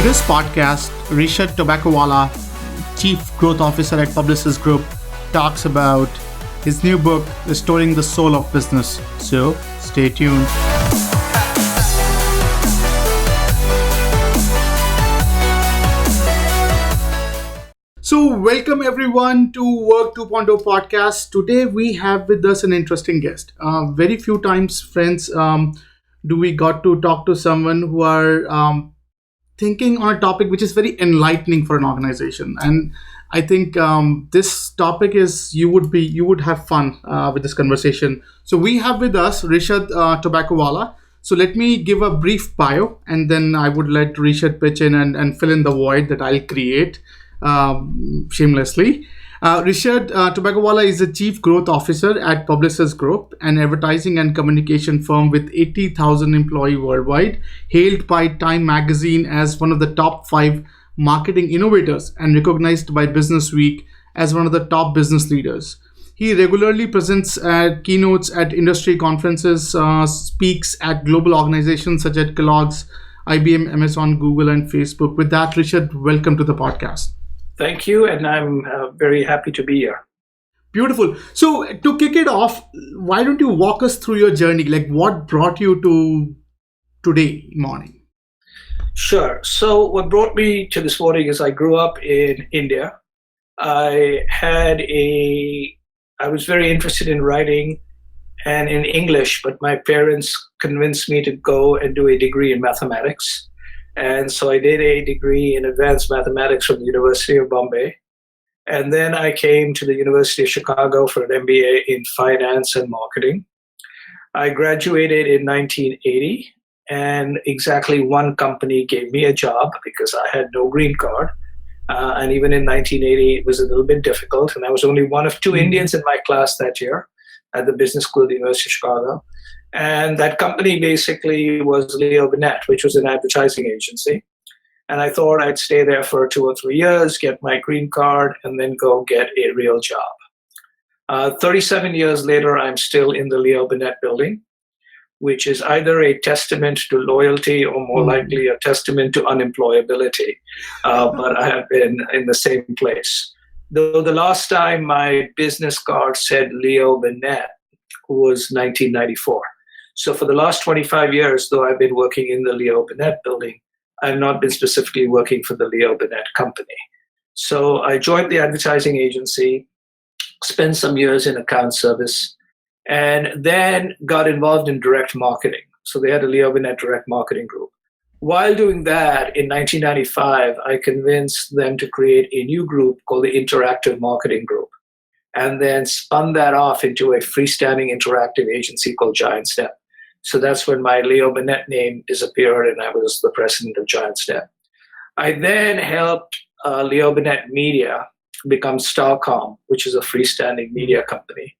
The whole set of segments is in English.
this podcast, Rishad Tobaccowala, Chief Growth Officer at Publicis Group, talks about his new book, Restoring the Soul of Business. So, stay tuned. So, welcome everyone to Work 2.0 podcast. Today, we have with us an interesting guest. Very few times, friends, do we got to talk to someone who are thinking on a topic which is very enlightening for an organization. And I think this topic is you would have fun with this conversation. So we have with us Rishad Tobaccowala. So let me give a brief bio, and then I would let Rishad pitch in and fill in the void that I'll create shamelessly. Rishad Tobaccowala is the Chief Growth Officer at Publicis Group, an advertising and communication firm with 80,000 employees worldwide, hailed by Time magazine as one of the top 5 marketing innovators and recognized by Business Week as one of the top business leaders. He regularly presents at keynotes at industry conferences, speaks at global organizations such as Kellogg's, IBM, Amazon, Google, and Facebook. With that, Rishad, welcome to the podcast. Thank you, and I'm very happy to be here. Beautiful. So to kick it off, why don't you walk us through your journey? Like what brought you to today morning? Sure. So what brought me to this morning is I grew up in India. I was very interested in writing and in English, but my parents convinced me to go and do a degree in mathematics. And so I did a degree in advanced mathematics from the University of Bombay. And then I came to the University of Chicago for an MBA in finance and marketing. I graduated in 1980, and exactly one company gave me a job because I had no green card. And even in 1980, it was a little bit difficult. And I was only one of 2 Indians in my class that year at the business school at the University of Chicago. And that company basically was Leo Burnett, which was an advertising agency. And I thought I'd stay there for 2 or 3 years, get my green card, and then go get a real job. 37 years later, I'm still in the Leo Burnett building, which is either a testament to loyalty or more likely a testament to unemployability. But I have been in the same place. Though the last time my business card said Leo Burnett was 1994. So for the last 25 years, though I've been working in the Leo Burnett building, I've not been specifically working for the Leo Burnett company. So I joined the advertising agency, spent some years in account service, and then got involved in direct marketing. So they had a Leo Burnett direct marketing group. While doing that, in 1995, I convinced them to create a new group called the Interactive Marketing Group, and then spun that off into a freestanding interactive agency called Giant Step. So that's when my Leo Burnett name disappeared, and I was the president of Giant Step. I then helped Leo Burnett Media become Starcom, which is a freestanding media company.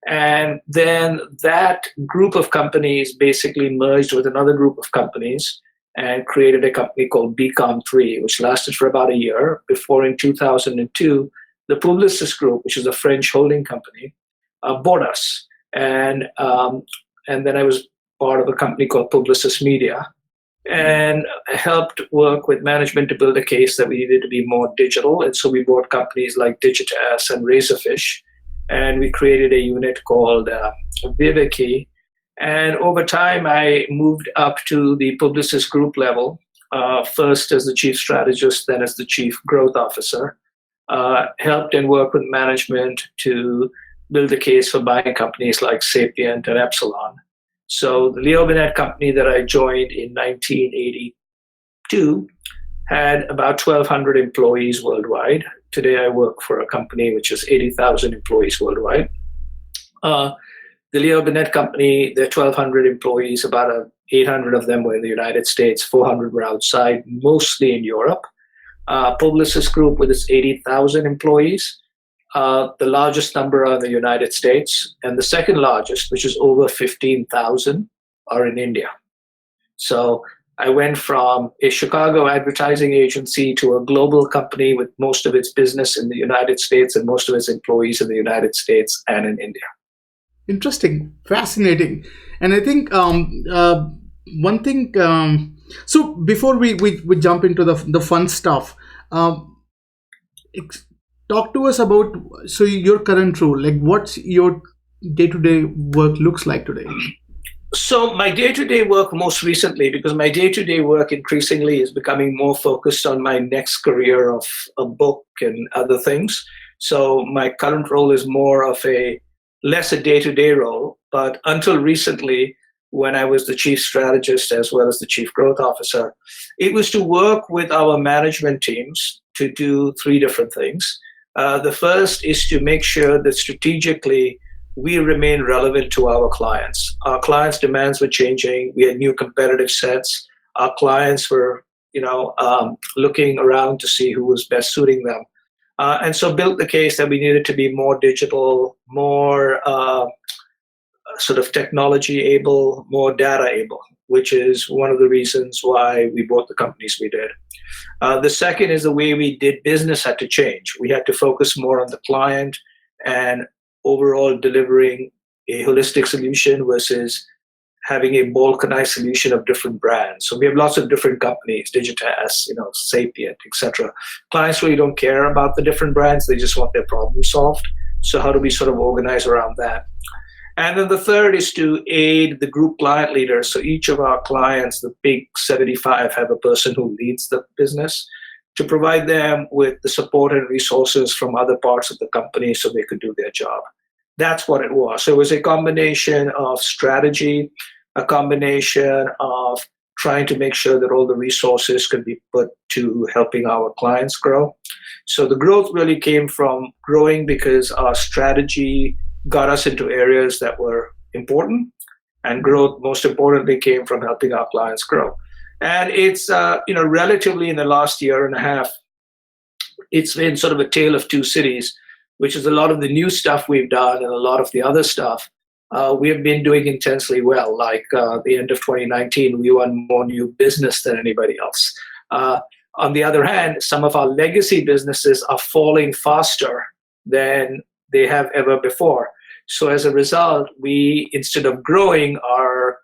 And then that group of companies basically merged with another group of companies and created a company called BCom3, which lasted for about a year before in 2002, the Publicis Group, which is a French holding company, bought us. And then I was part of a company called Publicis Media and helped work with management to build a case that we needed to be more digital. And so we bought companies like Digitas and Razorfish, and we created a unit called Viveki. And over time, I moved up to the Publicis Group level, first as the chief strategist, then as the chief growth officer. Helped and worked with management to build a case for buying companies like Sapient and Epsilon. So the Leo Burnett company that I joined in 1982 had about 1,200 employees worldwide. Today I work for a company which has 80,000 employees worldwide. The Leo Burnett company, there are 1,200 employees, about 800 of them were in the United States, 400 were outside, mostly in Europe. Publicis Group with its 80,000 employees, the largest number are in the United States, and the second largest, which is over 15,000, are in India. So I went from a Chicago advertising agency to a global company with most of its business in the United States and most of its employees in the United States and in India. Interesting, fascinating. And I think one thing So before we jump into the fun stuff, um, ex- talk to us about so your current role. Like, what's your day to day work looks like today? So my day-to-day work most recently, because my day-to-day work increasingly is becoming more focused on my next career of a book and other things. So my current role is more of a less a day-to-day role. But until recently, when I was the chief strategist as well as the chief growth officer, it was to work with our management teams to do three different things. The first is to make sure that strategically we remain relevant to our clients. Our clients' demands were changing. We had new competitive sets. Our clients were, looking around to see who was best suiting them. And so built the case that we needed to be more digital, more sort of technology able, more data able, which is one of the reasons why we bought the companies we did. The second is the way we did business had to change. We had to focus more on the client and overall delivering a holistic solution versus having a balkanized solution of different brands. So we have lots of different companies, Digitas, Sapient, etc. Clients really don't care about the different brands. They just want their problem solved. So how do we sort of organize around that? And then the third is to aid the group client leaders. So each of our clients, the big 75, have a person who leads the business to provide them with the support and resources from other parts of the company so they could do their job. That's what it was. So it was a combination of strategy, a combination of trying to make sure that all the resources could be put to helping our clients grow. So the growth really came from growing because our strategy got us into areas that were important, and growth, most importantly, came from helping our clients grow. And it's, relatively in the last year and a half, it's been sort of a tale of two cities, which is a lot of the new stuff we've done and a lot of the other stuff we have been doing intensely well. Like the end of 2019, we won more new business than anybody else. On the other hand, some of our legacy businesses are falling faster than they have ever before. So as a result, we, instead of growing, are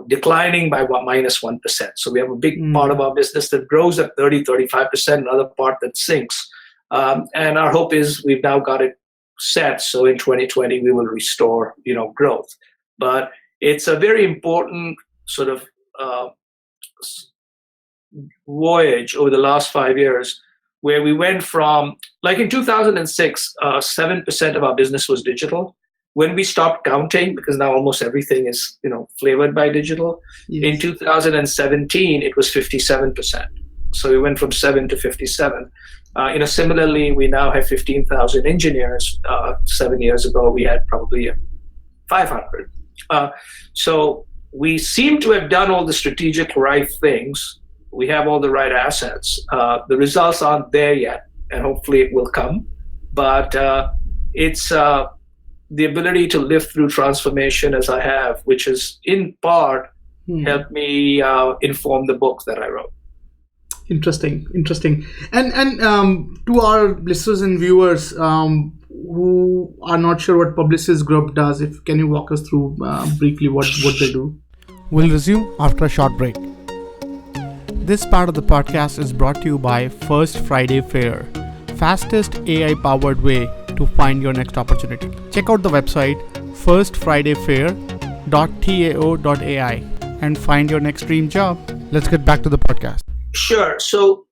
declining by minus 1%. So we have a big part of our business that grows at 30, 35%, another part that sinks. And our hope is we've now got it set. So in 2020, we will restore, growth. But it's a very important sort of voyage over the last 5 years where we went from, like in 2006, 7% of our business was digital. When we stopped counting, because now almost everything is, flavored by digital, yes. In 2017, it was 57%. So we went from 7 to 57. Similarly, we now have 15,000 engineers. 7 years ago, we had probably 500. So we seem to have done all the strategic right things. We have all the right assets. The results aren't there yet, and hopefully it will come. But it's the ability to live through transformation as I have, which has in part helped me inform the book that I wrote. Interesting. And to our listeners and viewers who are not sure what Publicis Group does, can you walk us through briefly what they do? We'll resume after a short break. This part of the podcast is brought to you by First Friday Fair, fastest AI-powered way to find your next opportunity. Check out the website firstfridayfair.tao.ai and find your next dream job. Let's get back to the podcast. Sure. So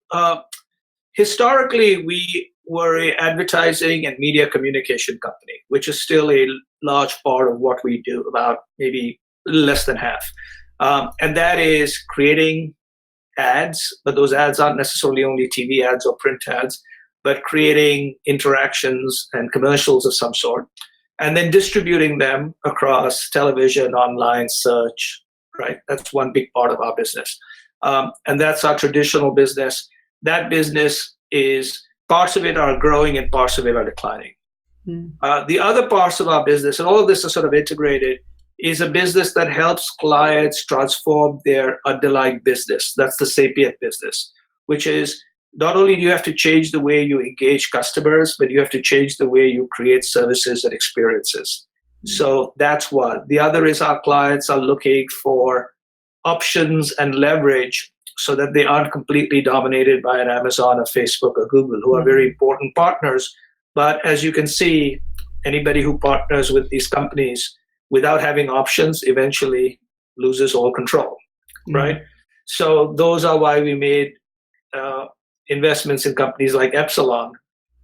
historically, we were an advertising and media communication company, which is still a large part of what we do, about maybe less than half. And that is creating ads, but those ads aren't necessarily only TV ads or print ads, but creating interactions and commercials of some sort, and then distributing them across television, online, search, right? That's one big part of our business. And that's our traditional business. That business is, parts of it are growing and parts of it are declining. The other parts of our business, and all of this is sort of integrated, is a business that helps clients transform their underlying business. That's the Sapient business, which is not only do you have to change the way you engage customers, but you have to change the way you create services and experiences. So that's one. The other is our clients are looking for options and leverage so that they aren't completely dominated by an Amazon or Facebook or Google, who are very important partners. But as you can see, anybody who partners with these companies without having options eventually loses all control, right? So those are why we made investments in companies like Epsilon,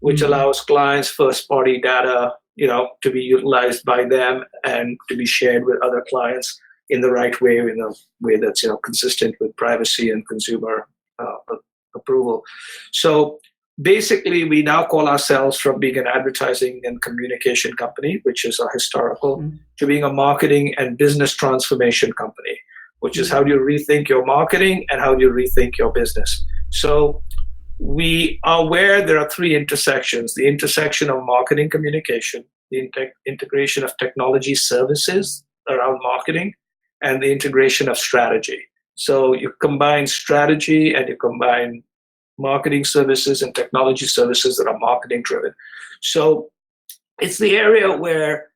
which allows clients' first-party data, to be utilized by them and to be shared with other clients in the right way, in a way that's consistent with privacy and consumer approval. So basically, we now call ourselves, from being an advertising and communication company, which is our historical, to being a marketing and business transformation company, which is how do you rethink your marketing and how do you rethink your business. So we are aware there are three intersections: the intersection of marketing communication, the integration of technology services around marketing, and the integration of strategy. So you combine strategy and you combine marketing services and technology services that are marketing driven. So it's the area where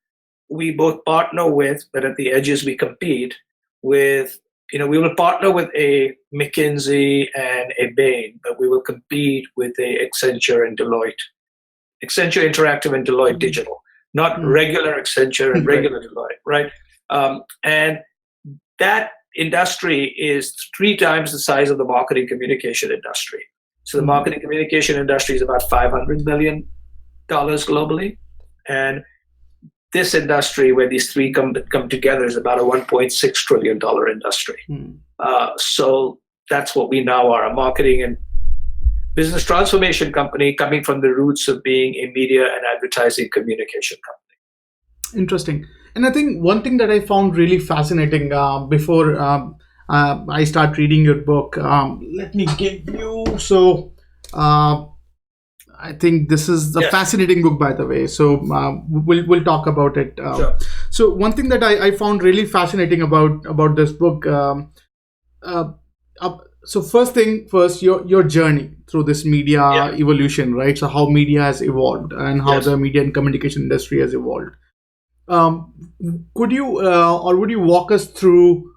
we both partner with, but at the edges we compete with. We will partner with a McKinsey and a Bain, but we will compete with a Accenture and Deloitte. Accenture Interactive and Deloitte Digital, not regular Accenture and regular Deloitte, right? And that industry is 3 times the size of the marketing communication industry. So the marketing communication industry is about $500 million globally. And this industry, where these three come together, is about a $1.6 trillion industry. So that's what we now are, a marketing and business transformation company coming from the roots of being a media and advertising communication company. Interesting. And I think one thing that I found really fascinating before I start reading your book, let me give you, I think this is a fascinating book, by the way. So we'll talk about it. Sure. So one thing that I found really fascinating about this book. So first, your journey through this media evolution, right? So how media has evolved and how the media and communication industry has evolved. Could you or would you walk us through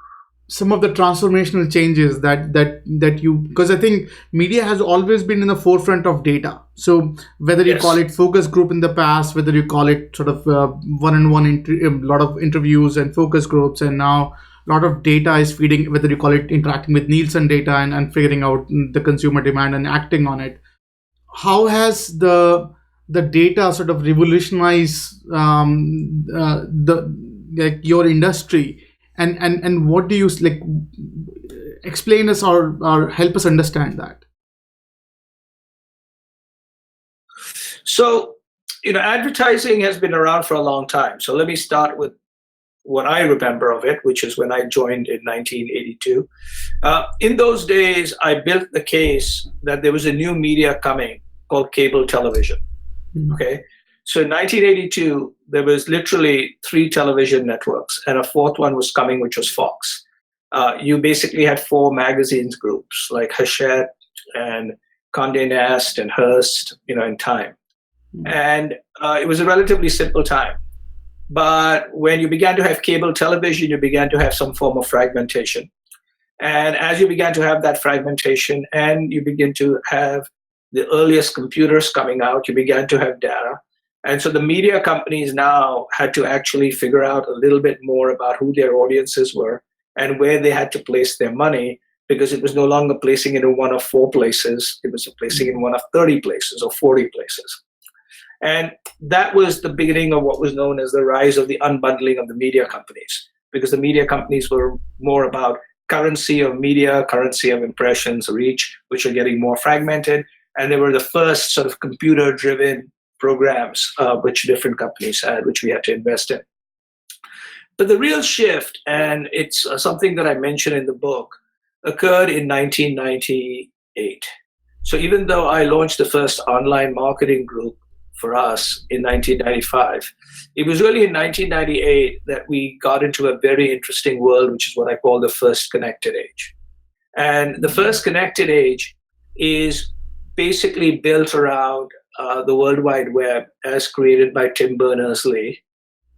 some of the transformational changes that you, because I think media has always been in the forefront of data. So whether you call it focus group in the past, whether you call it sort of one-on-one, a lot of interviews and focus groups, and now a lot of data is feeding, whether you call it interacting with Nielsen data and figuring out the consumer demand and acting on it. How has the data sort of revolutionized your industry? And what do you explain us or help us understand that? So, advertising has been around for a long time. So let me start with what I remember of it, which is when I joined in 1982. In those days, I built the case that there was a new media coming called cable television. Okay. So in 1982, there was literally 3 television networks, and a 4th one was coming, which was Fox. You basically had 4 magazines groups like Hachette and Condé Nast and Hearst, in Time. And it was a relatively simple time. But when you began to have cable television, you began to have some form of fragmentation. And as you began to have that fragmentation and you begin to have the earliest computers coming out, you began to have data. And so the media companies now had to actually figure out a little bit more about who their audiences were and where they had to place their money, because it was no longer placing it in one of 4 places. It was placing it in one of 30 places or 40 places. And that was the beginning of what was known as the rise of the unbundling of the media companies, because the media companies were more about currency of media, currency of impressions, reach, which are getting more fragmented. And they were the first sort of computer-driven programs which different companies had, which we had to invest in. But the real shift, and it's something that I mentioned in the book, occurred in 1998. So even though I launched the first online marketing group for us in 1995, it was really in 1998 that we got into a very interesting world, which is what I call the first connected age. And the first connected age is basically built around the World Wide Web as created by Tim Berners-Lee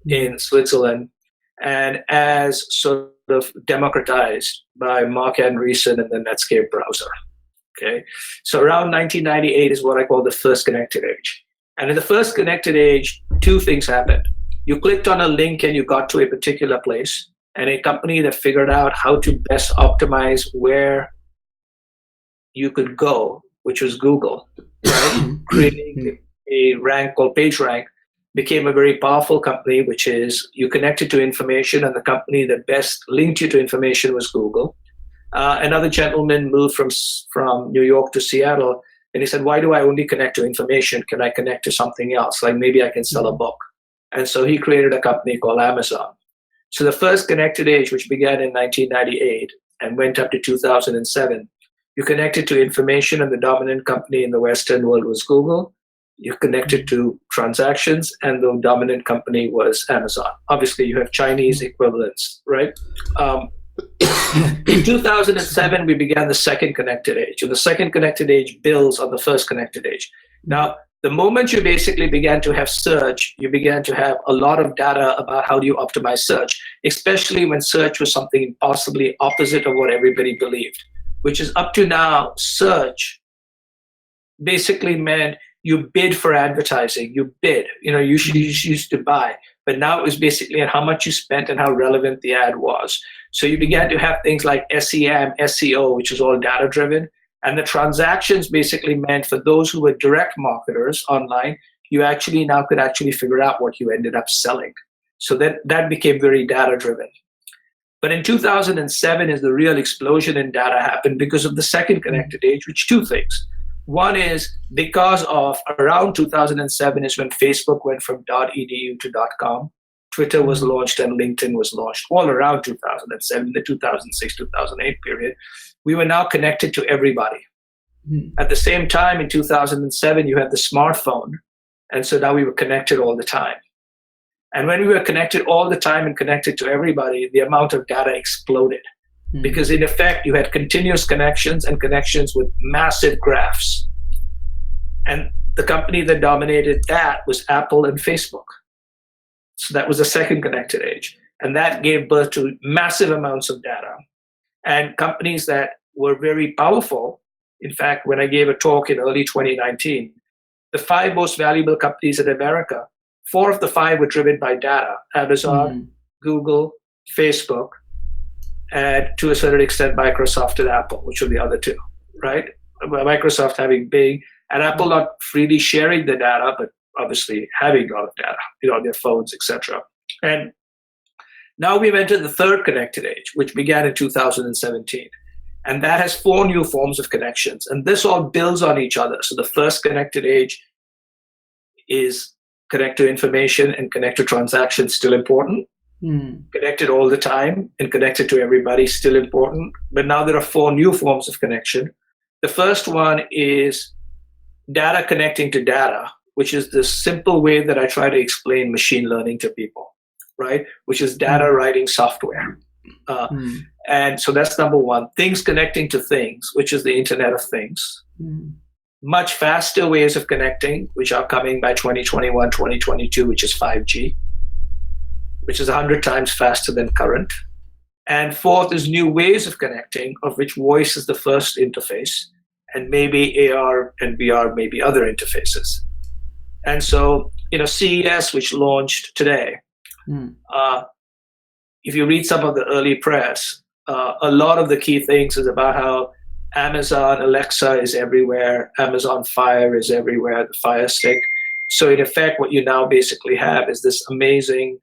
in Switzerland. and as sort of democratized by Mark Andreessen and the Netscape browser. Okay, so around 1998 is what I call the first connected age. And in the first connected age, two things happened. You clicked on a link and you got to a particular place, and a company that figured out how to best optimize where you could go, which was Google, right? Creating a rank called PageRank, became a very powerful company, which is you connected to information, and the company that best linked you to information was Google. Another gentleman moved from New York to Seattle, and he said, why do I only connect to information? Can I connect to something else? Like maybe I can sell a book. And so he created a company called Amazon. So the first connected age, which began in 1998 and went up to 2007, you connected to information, and the dominant company in the Western world was Google. You connected to transactions, and the dominant company was Amazon. Obviously, you have Chinese equivalents, right? In 2007, we began the second connected age. And the second connected age builds on the first connected age. Now, the moment you basically began to have search, you began to have a lot of data about how do you optimize search, especially when search was something possibly opposite of what everybody believed, which is up to now, search basically meant you bid for advertising. You bid. You used to buy. But now it was basically on how much you spent and how relevant the ad was. So you began to have things like SEM, SEO, which is all data-driven. And the transactions basically meant for those who were direct marketers online, you actually now could actually figure out what you ended up selling. So that became very data-driven. But in 2007 is the real explosion in data happened because of the second connected age, which two things. One is because of around 2007 is when Facebook went from .edu to .com. Twitter was launched and LinkedIn was launched all around 2007, the 2006-2008 period. We were now connected to everybody. At the same time, in 2007, you had the smartphone. And so now we were connected all the time. And when we were connected all the time and connected to everybody, the amount of data exploded. Because in effect, you had continuous connections and connections with massive graphs. And the company that dominated that was Apple and Facebook. So that was the second connected age. And that gave birth to massive amounts of data. And companies that were very powerful, in fact, when I gave a talk in early 2019, the 5 most valuable companies in America, 4 of the 5 were driven by data. Amazon, Google, Facebook, and to a certain extent, Microsoft and Apple, which were the other 2, right? Microsoft having big, and Apple not freely sharing the data, but obviously having a lot of data, on their phones, etc. And now we've entered the third connected age, which began in 2017. And that has 4 new forms of connections. And this all builds on each other. So the first connected age is connect to information and connect to transactions, still important. Connected all the time and connected to everybody, still important. But now there are 4 new forms of connection. The first one is data connecting to data, which is the simple way that I try to explain machine learning to people, right? Which is data writing software. And so that's number one. Things connecting to things, which is the Internet of Things. Much faster ways of connecting, which are coming by 2021, 2022, which is 5G. Which is 100 times faster than current. And fourth is new ways of connecting, of which voice is the first interface, and maybe AR and VR, maybe other interfaces. And so, CES, which launched today, if you read some of the early press, a lot of the key things is about how Amazon Alexa is everywhere, Amazon Fire is everywhere, the Fire Stick. So in effect, what you now basically have is this amazing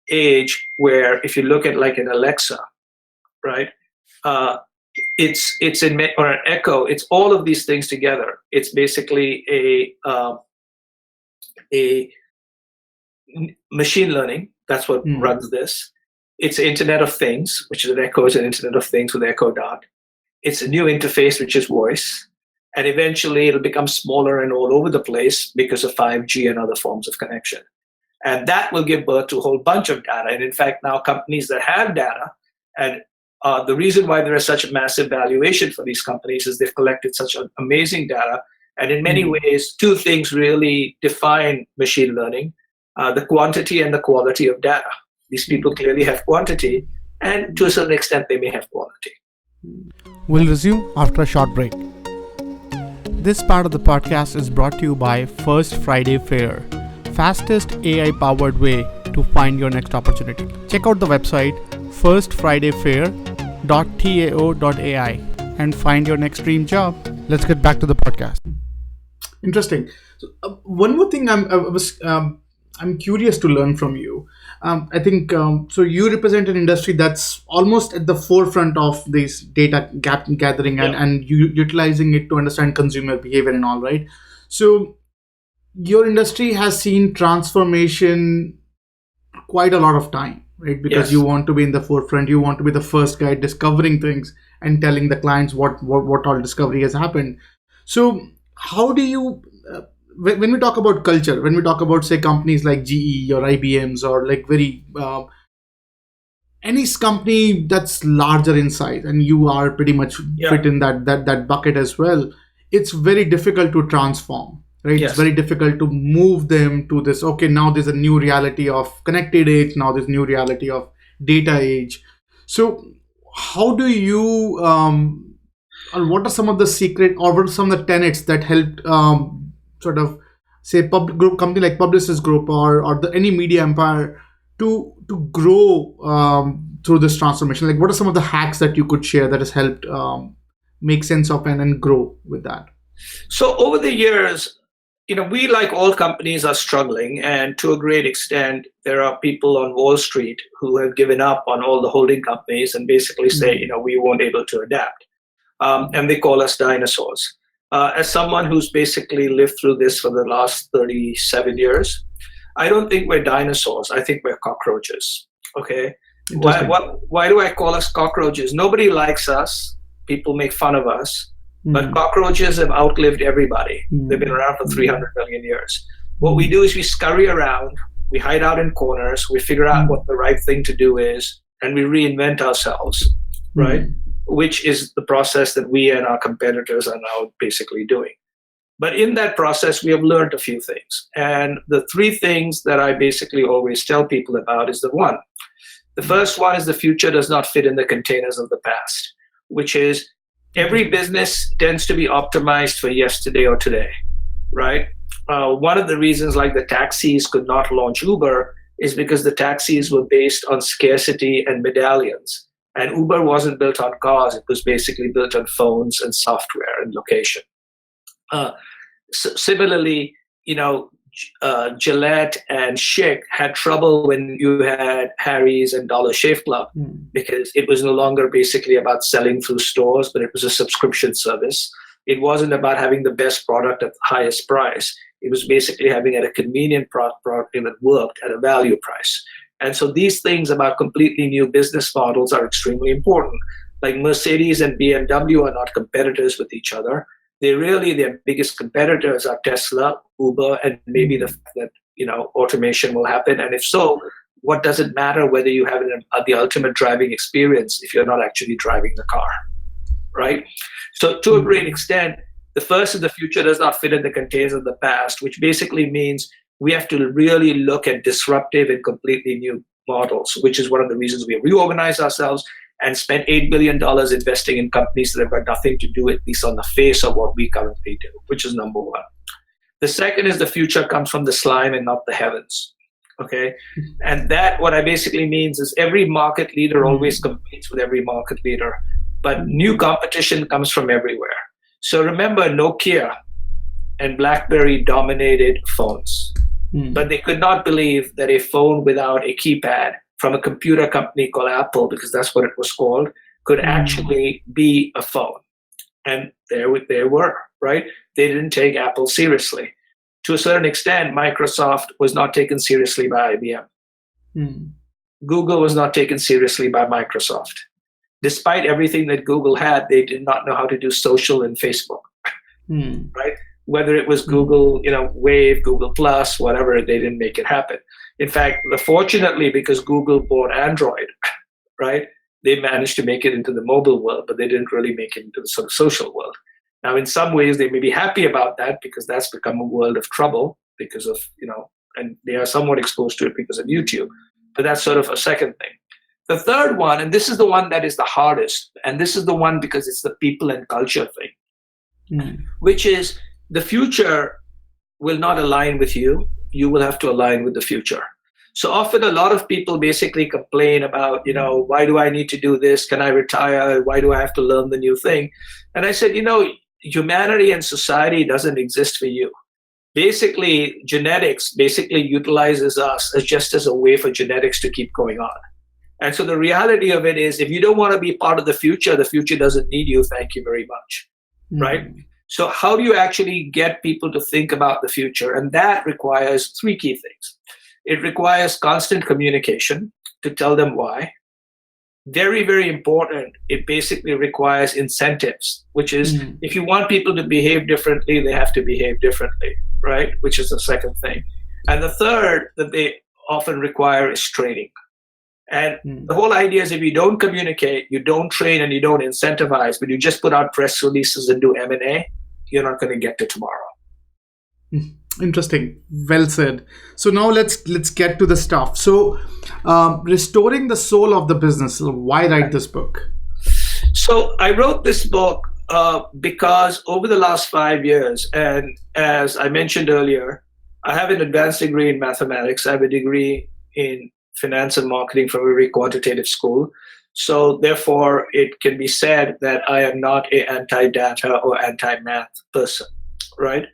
age where if you look at like an Alexa, right, it's in, or an Echo, it's all of these things together. It's basically a machine learning. That's what runs this. It's Internet of Things, which is an Echo, is an Internet of Things with Echo Dot. It's a new interface, which is voice. And eventually it'll become smaller and all over the place because of 5G and other forms of connection. And that will give birth to a whole bunch of data. And in fact, now companies that have data, and the reason why there is such a massive valuation for these companies is they've collected such amazing data. And in many ways, 2 things really define machine learning, the quantity and the quality of data. These people clearly have quantity, and to a certain extent, they may have quality. We'll resume after a short break. This part of the podcast is brought to you by First Friday Fair, fastest AI powered way to find your next opportunity. Check out the website firstfridayfair.tao.ai and find your next dream job. Let's get back to the podcast. Interesting. So, one more thing I'm curious to learn from you. I think so. You represent an industry that's almost at the forefront of this data gap gathering and you utilizing it to understand consumer behavior and all, right? So your industry has seen transformation quite a lot of time, right? Because you want to be in the forefront, you want to be the first guy discovering things and telling the clients what all discovery has happened. So how do you when we talk about culture, when we talk about say companies like GE or IBM's or like very any company that's larger in size, and you are pretty much fit in that bucket as well, it's very difficult to transform, right? It's very difficult to move them to this, okay, now there's a new reality of connected age, now there's new reality of data age. So how do you or what are some of the secret or what are some of the tenets that helped sort of say public group company like Publicis Group or any media empire to grow through this transformation? Like what are some of the hacks that you could share that has helped make sense of and grow with that? So over the years, we, like all companies, are struggling, and to a great extent, there are people on Wall Street who have given up on all the holding companies and basically say, we won't able to adapt. And they call us dinosaurs. As someone who's basically lived through this for the last 37 years, I don't think we're dinosaurs. I think we're cockroaches. Okay. Why do I call us cockroaches? Nobody likes us. People make fun of us. But cockroaches have outlived everybody. They've been around for 300 million years. What we do is we scurry around, we hide out in corners, we figure out what the right thing to do is, and we reinvent ourselves, right? Which is the process that we and our competitors are now basically doing. But in that process, we have learned a few things. And the three things that I basically always tell people about is the first one is the future does not fit in the containers of the past, which is every business tends to be optimized for yesterday or today, right? One of the reasons like the taxis could not launch Uber is because the taxis were based on scarcity and medallions. And Uber wasn't built on cars. It was basically built on phones and software and location. Similarly, Gillette and Schick had trouble when you had Harry's and Dollar Shave Club because it was no longer basically about selling through stores, but it was a subscription service. It wasn't about having the best product at the highest price. It was basically having a convenient product that worked at a value price. And so these things about completely new business models are extremely important. Like Mercedes and BMW are not competitors with each other. Their biggest competitors are Tesla, Uber, and maybe the fact that automation will happen. And if so, what does it matter whether you have the ultimate driving experience if you're not actually driving the car, right? So to a great extent, the first is the future does not fit in the containers of the past, which basically means we have to really look at disruptive and completely new models, which is one of the reasons we have reorganized ourselves and spent $8 billion investing in companies that have got nothing to do, at least on the face of what we currently do, which is number one. The second is the future comes from the slime and not the heavens. Okay. And that, what I basically means is every market leader always competes with every market leader, but new competition comes from everywhere. So remember, Nokia and BlackBerry dominated phones, but they could not believe that a phone without a keypad from a computer company called Apple, because that's what it was called, could actually be a phone. And there they were, right? They didn't take Apple seriously. To a certain extent, Microsoft was not taken seriously by IBM. Google was not taken seriously by Microsoft. Despite everything that Google had, they did not know how to do social and Facebook, right? Whether it was Google, Wave, Google Plus, whatever, they didn't make it happen. In fact, fortunately, because Google bought Android, right, they managed to make it into the mobile world, but they didn't really make it into the sort of social world. Now, in some ways, they may be happy about that because that's become a world of trouble because of, and they are somewhat exposed to it because of YouTube. but that's sort of a second thing. The third one, and this is the one that is the hardest, and this is the one because it's the people and culture thing, which is the future will not align with you. You will have to align with the future. So often a lot of people basically complain about, why do I need to do this? Can I retire? Why do I have to learn the new thing? And I said, humanity and society doesn't exist for you. Basically, genetics basically utilizes us as just as a way for genetics to keep going on. And so the reality of it is, if you don't want to be part of the future doesn't need you. Thank you very much. Right? So how do you actually get people to think about the future? And that requires three key things. It requires constant communication to tell them why. Very, very important. It basically requires incentives, which is if you want people to behave differently, they have to behave differently, right? Which is the second thing. And the third that they often require is training. And the whole idea is if you don't communicate, you don't train, and you don't incentivize, but you just put out press releases and do M&A, you're not going to get to tomorrow. Interesting. Well said. So now let's get to the stuff. So restoring the soul of the business. Why write this book? So I wrote this book because over the last 5 years, and as I mentioned earlier, I have an advanced degree in mathematics. I have a degree in finance and marketing from a very quantitative school. So therefore, it can be said that I am not an anti-data or anti-math person, right?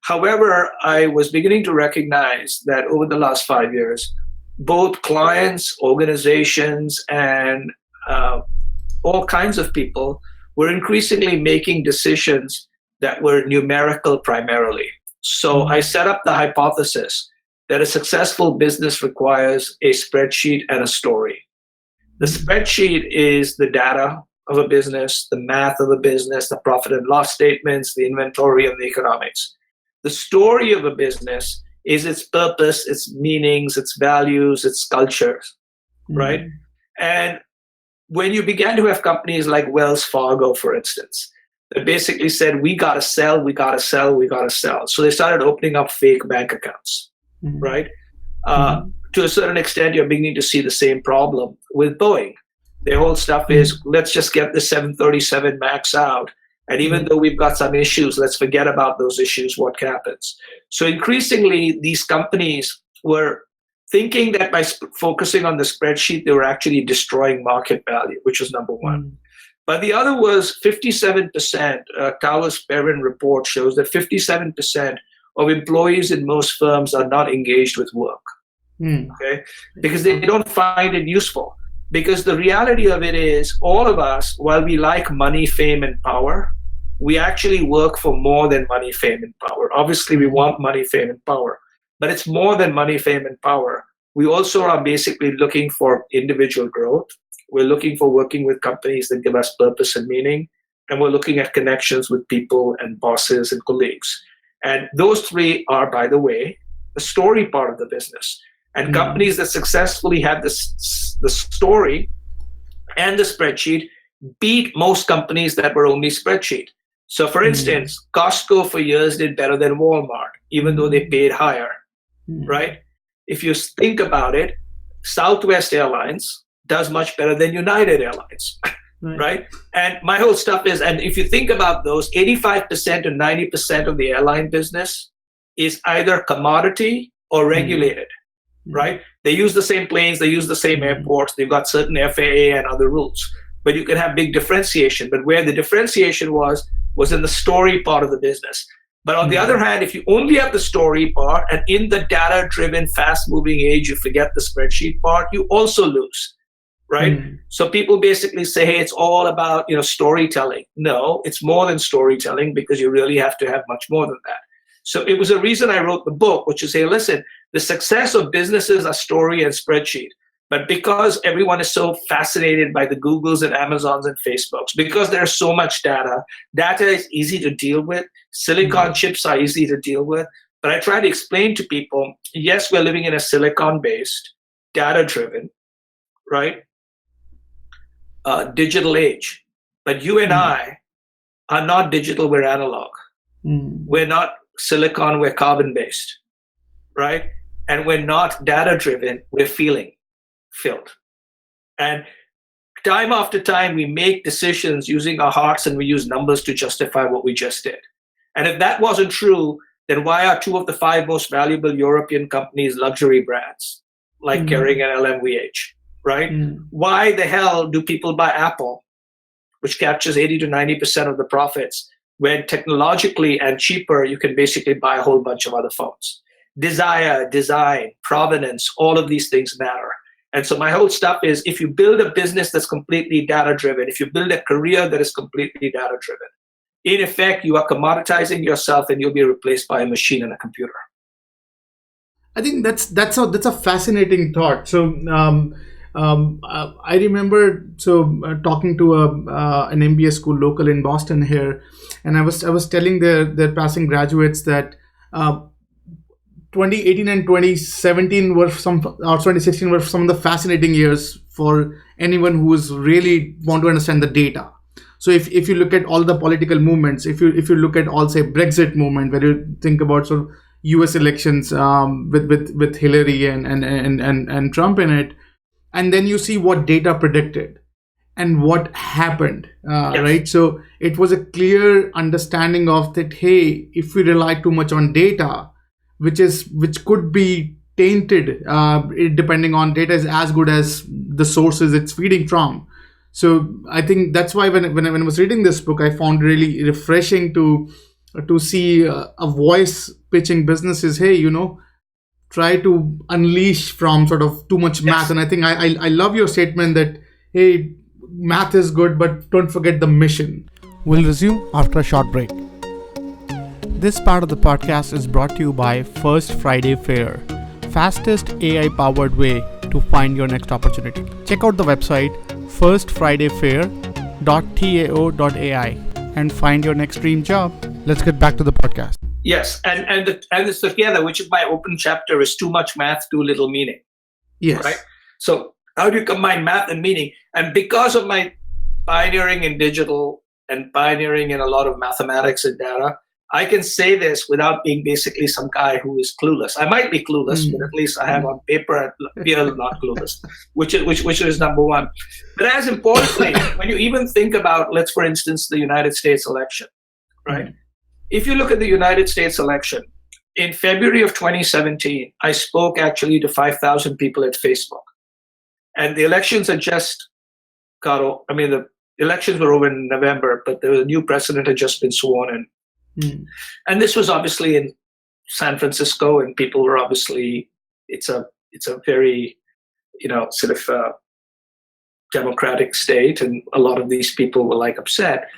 However, I was beginning to recognize that over the last 5 years, both clients, organizations, and all kinds of people were increasingly making decisions that were numerical primarily. So I set up the hypothesis that a successful business requires a spreadsheet and a story. The spreadsheet is the data of a business, the math of a business, the profit and loss statements, the inventory, and the economics. The story of a business is its purpose, its meanings, its values, its cultures, right? And when you began to have companies like Wells Fargo, for instance, that basically said, we got to sell, we got to sell, we got to sell. So they started opening up fake bank accounts, right? To a certain extent, you're beginning to see the same problem with Boeing. Their whole stuff is, let's just get the 737 MAX out. And even though we've got some issues, let's forget about those issues, what happens. So increasingly, these companies were thinking that by focusing on the spreadsheet, they were actually destroying market value, which was number one. But the other was 57%, Towers Perrin report shows that 57% of employees in most firms are not engaged with work, okay? Because they don't find it useful. Because the reality of it is, all of us, while we like money, fame, and power, we actually work for more than money, fame, and power. Obviously, we want money, fame, and power, but it's more than money, fame, and power. We also are basically looking for individual growth. We're looking for working with companies that give us purpose and meaning, and we're looking at connections with people and bosses and colleagues. And those three are, by the way, the story part of the business. And companies that successfully have the story and the spreadsheet beat most companies that were only spreadsheet. So for instance, Costco for years did better than Walmart, even though they paid higher, right? If you think about it, Southwest Airlines does much better than United Airlines, right? And my whole stuff is, and if you think about those, 85% to 90% of the airline business is either commodity or regulated. Right? They use the same planes, they use the same airports, they've got certain FAA and other rules. But you can have big differentiation. But where the differentiation was in the story part of the business. But on the other hand, if you only have the story part, and in the data-driven, fast-moving age, you forget the spreadsheet part, you also lose, right? So people basically say, hey, it's all about storytelling. No, it's more than storytelling, because you really have to have much more than that. So it was a reason I wrote the book, which is, hey, listen, the success of businesses are story and spreadsheet. But because everyone is so fascinated by the Googles and Amazons and Facebooks, because there's so much data is easy to deal with. Silicon chips are easy to deal with. But I try to explain to people, yes, we're living in a silicon-based, data-driven, right, digital age. But you and I are not digital, we're analog. We're not silicon, we're carbon-based, right? And we're not data-driven, we're feeling. filled. And time after time, we make decisions using our hearts and we use numbers to justify what we just did. And if that wasn't true, then why are 2 of the 5 most valuable European companies luxury brands like Kering and LMVH, right? Why the hell do people buy Apple, which captures 80 to 90% of the profits, when technologically and cheaper, you can basically buy a whole bunch of other phones? Desire, design, provenance, all of these things matter. And so my whole stuff is, if you build a business that's completely data-driven, if you build a career that is completely data-driven, in effect, you are commoditizing yourself and you'll be replaced by a machine and a computer. I think that's a fascinating thought. So I remember talking to an MBA school local in Boston here, and I was telling their passing graduates that 2018 and 2017 or 2016 were some of the fascinating years for anyone who is really want to understand the data. So if you look at all the political movements, if you look at all, say, Brexit movement, where you think about sort of U.S. elections with Hillary and Trump in it, and then you see what data predicted and what happened, right? So it was a clear understanding of that. Hey, if we rely too much on data, which could be tainted, depending on data is as good as the sources it's feeding from. So I think that's why when I was reading this book, I found really refreshing to see a voice pitching businesses. Hey, try to unleash from sort of too much math. And I think I love your statement that, hey, math is good, but don't forget the mission. We'll resume after a short break. This part of the podcast is brought to you by First Friday Fair, fastest AI-powered way to find your next opportunity. Check out the website firstfridayfair.tao.ai and find your next dream job. Let's get back to the podcast. Yes, and this together, which is my open chapter, is too much math, too little meaning. Yes. Right? So how do you combine math and meaning? And because of my pioneering in digital and pioneering in a lot of mathematics and data, I can say this without being basically some guy who is clueless. I might be clueless, but at least I have on paper I feel not clueless, which is number one. But as importantly, when you even think about, let's for instance, the United States election, right? If you look at the United States election, in February of 2017, I spoke actually to 5,000 people at Facebook. And the elections had just the elections were over in November, but the new president had just been sworn in. And this was obviously in San Francisco, and people were obviously, it's a very, sort of democratic state, and a lot of these people were like upset.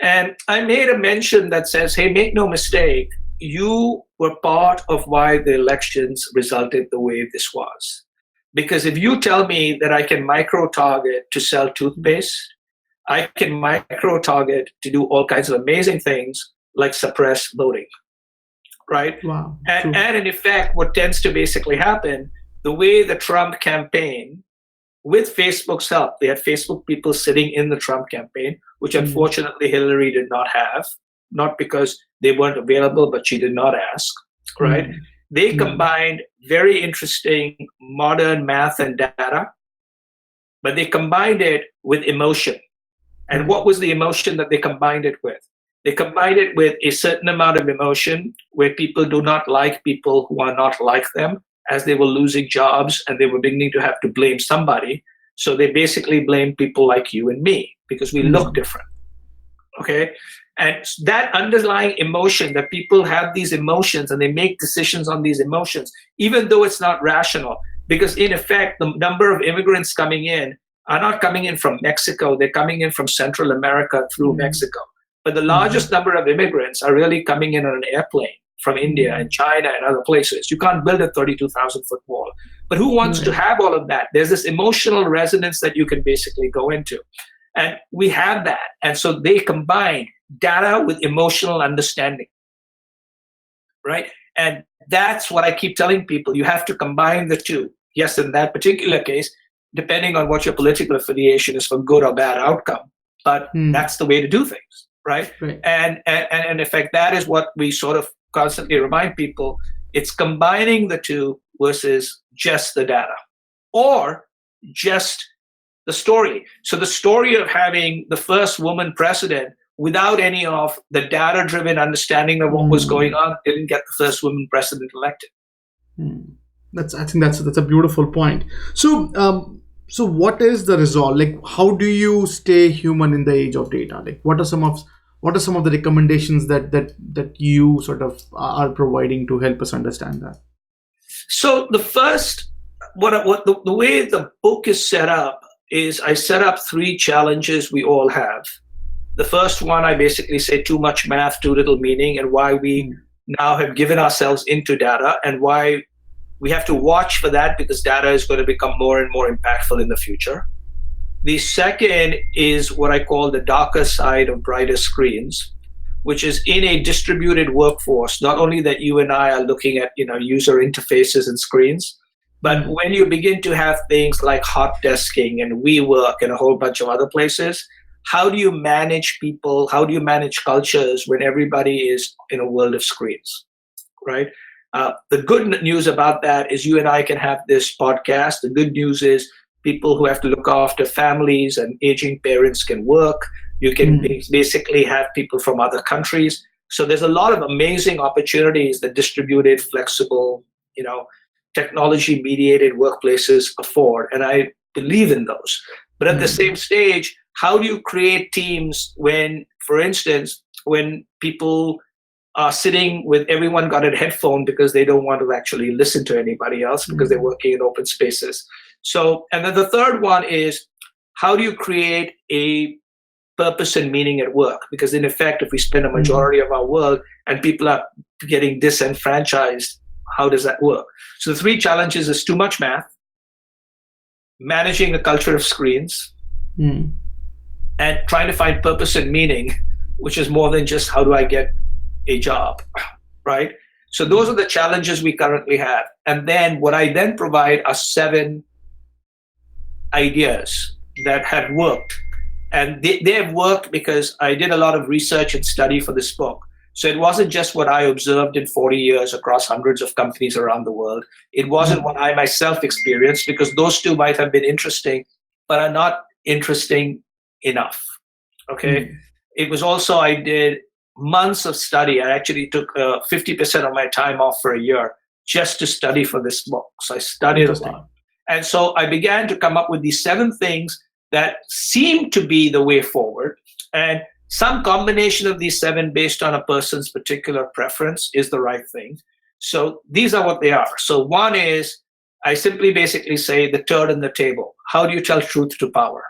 And I made a mention that says, hey, make no mistake, you were part of why the elections resulted the way this was. Because if you tell me that I can micro-target to sell toothpaste, I can micro-target to do all kinds of amazing things like suppress voting, right? Wow. And in effect, what tends to basically happen, the way the Trump campaign, with Facebook's help, they had Facebook people sitting in the Trump campaign, which unfortunately Hillary did not have, not because they weren't available, but she did not ask, right? They combined very interesting modern math and data, but they combined it with emotion. And what was the emotion that they combined it with? They combined it with a certain amount of emotion where people do not like people who are not like them, as they were losing jobs and they were beginning to have to blame somebody. So they basically blamed people like you and me because we look different. Okay? And that underlying emotion, that people have these emotions and they make decisions on these emotions, even though it's not rational, because in effect, the number of immigrants coming in are not coming in from Mexico. They're coming in from Central America through Mexico. But the largest number of immigrants are really coming in on an airplane from India and China and other places. You can't build a 32,000-foot wall. But who wants to have all of that? There's this emotional resonance that you can basically go into. And we have that. And so they combine data with emotional understanding, right? And that's what I keep telling people. You have to combine the two. Yes, in that particular case, depending on what your political affiliation is for good or bad outcome. But that's the way to do things, right? And in effect, that is what we sort of constantly remind people. It's combining the two versus just the data. Or just the story. So the story of having the first woman president without any of the data-driven understanding of what was going on didn't get the first woman president elected. I think that's a beautiful point. So so what is the result? Like, how do you stay human in the age of data? Like, what are some of the recommendations that you sort of are providing to help us understand that? So the first, the way the book is set up is I set up 3 challenges we all have. The first one, I basically say too much math, too little meaning, and why we now have given ourselves into data and why we have to watch for that, because data is going to become more and more impactful in the future. The second is what I call the darker side of brighter screens, which is in a distributed workforce, not only that you and I are looking at, user interfaces and screens, but when you begin to have things like hot desking and WeWork and a whole bunch of other places, how do you manage people? How do you manage cultures when everybody is in a world of screens, right? The good news about that is you and I can have this podcast. The good news is people who have to look after families and aging parents can work. You can basically have people from other countries. So there's a lot of amazing opportunities that distributed, flexible, technology-mediated workplaces afford, and I believe in those. But at the same stage, how do you create teams when, for instance, when people are sitting with everyone got a headphone because they don't want to actually listen to anybody else because they're working in open spaces? So, and then the third one is, how do you create a purpose and meaning at work? Because in effect, if we spend a majority of our work and people are getting disenfranchised, how does that work? So the 3 challenges is too much math, managing a culture of screens, and trying to find purpose and meaning, which is more than just how do I get a job, right? So those are the challenges we currently have. And then what I then provide are 7 ideas that have worked. And they have worked because I did a lot of research and study for this book. So it wasn't just what I observed in 40 years across hundreds of companies around the world. It wasn't what I myself experienced, because those 2 might have been interesting, but are not interesting enough. Okay. It was also, I did months of study. I actually took 50% of my time off for a year just to study for this book. So I studied a lot. And so I began to come up with these 7 things that seem to be the way forward. And some combination of these 7 based on a person's particular preference is the right thing. So these are what they are. So one is, I simply basically say the turd on the table. How do you tell truth to power,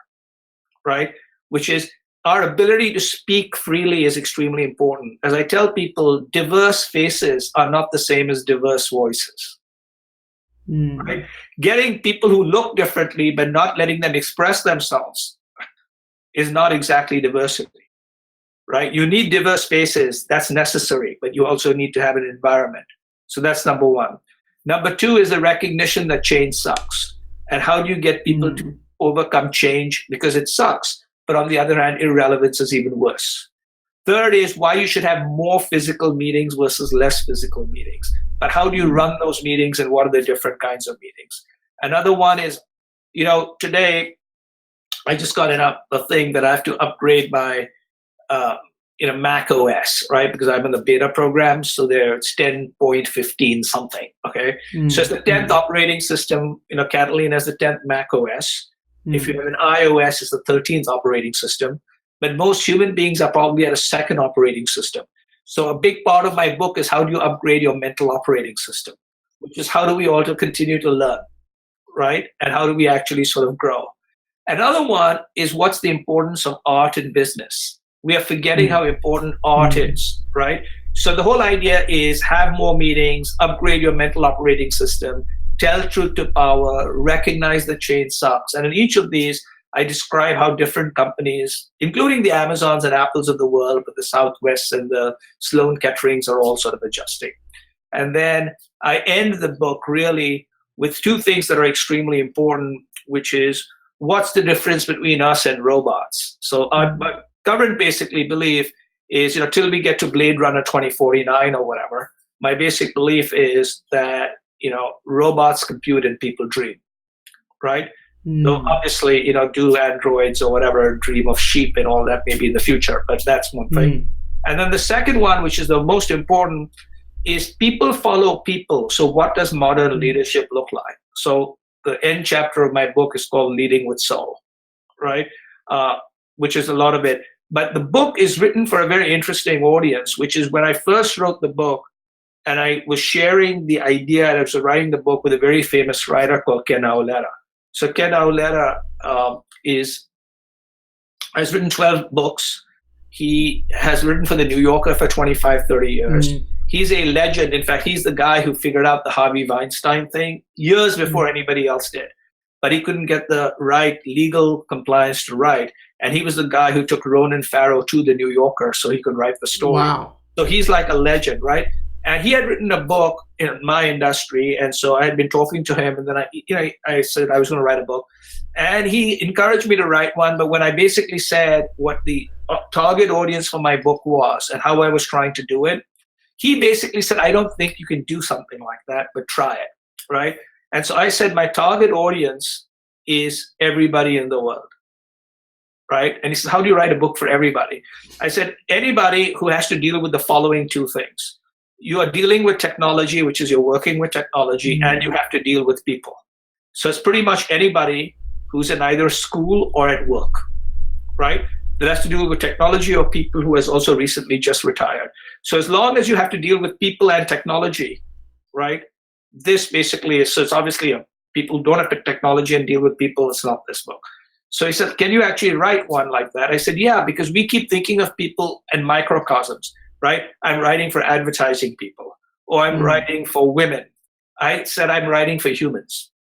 right? Which is, our ability to speak freely is extremely important. As I tell people, diverse faces are not the same as diverse voices. Right? Getting people who look differently but not letting them express themselves is not exactly diversity. Right? You need diverse faces, that's necessary, but you also need to have an environment. So that's number 1. Number 2 is the recognition that change sucks. And how do you get people to overcome change because it sucks? But on the other hand, irrelevance is even worse. Third is why you should have more physical meetings versus less physical meetings. But how do you run those meetings, and what are the different kinds of meetings? Another one is, today I just got a thing that I have to upgrade my Mac OS, right? Because I'm in the beta program, so it's 10.15 something, okay? So it's the 10th operating system, Catalina has the 10th Mac OS. If you have an iOS, it's the 13th operating system. But most human beings are probably at a 2nd operating system. So a big part of my book is how do you upgrade your mental operating system, which is how do we all continue to learn, right? And how do we actually sort of grow? Another one is, what's the importance of art in business? We are forgetting how important art is, right? So the whole idea is have more meetings, upgrade your mental operating system, tell truth to power, recognize that change sucks. And in each of these, I describe how different companies, including the Amazons and Apples of the world, but the Southwests and the Sloan Ketterings are all sort of adjusting. And then I end the book really with 2 things that are extremely important, which is, what's the difference between us and robots? So my current basically belief is, till we get to Blade Runner 2049 or whatever, my basic belief is that, robots compute and people dream, right? So obviously, do androids or whatever, dream of sheep and all that maybe in the future, but that's one thing. And then the second one, which is the most important, is people follow people. So what does modern leadership look like? So the end chapter of my book is called Leading with Soul, right? Which is a lot of it. But the book is written for a very interesting audience, which is when I first wrote the book and I was sharing the idea, and I was writing the book with a very famous writer called Ken Aulera. So Ken Aulera has written 12 books. He has written for the New Yorker for 25, 30 years. He's a legend. In fact, he's the guy who figured out the Harvey Weinstein thing years before anybody else did. But he couldn't get the right legal compliance to write. And he was the guy who took Ronan Farrow to the New Yorker so he could write the story. Wow. So he's like a legend, right? And he had written a book in my industry. And so I had been talking to him. And then I said I was going to write a book. And he encouraged me to write one. But when I basically said what the target audience for my book was and how I was trying to do it, he basically said, I don't think you can do something like that, but try it, right? And so I said, my target audience is everybody in the world, right? And he said, how do you write a book for everybody? I said, anybody who has to deal with the following two things. You are dealing with technology, which is you're working with technology, and you have to deal with people. So it's pretty much anybody who's in either school or at work, right? That has to do with technology or people who has also recently just retired. So as long as you have to deal with people and technology, right? This basically is, so it's obviously people who don't have technology and deal with people, it's not this book. So he said, can you actually write one like that? I said, yeah, because we keep thinking of people and microcosms, right? I'm writing for advertising people, or I'm writing for women. I said, I'm writing for humans,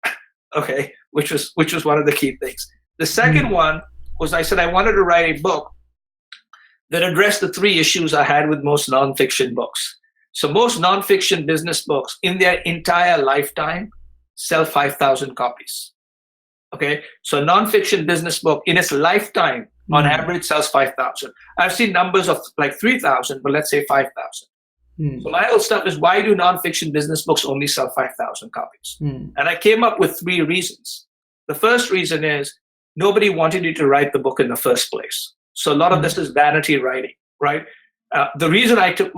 okay? Which was one of the key things. The second one was I said I wanted to write a book that addressed the three issues I had with most nonfiction books. So most nonfiction business books in their entire lifetime sell 5,000 copies. Okay, so a nonfiction business book in its lifetime on average sells 5,000. I've seen numbers of like 3,000, but let's say 5,000. So my whole stuff is, why do nonfiction business books only sell 5,000 copies? And I came up with three reasons. The first reason is nobody wanted you to write the book in the first place. So a lot of this is vanity writing, right? The reason I took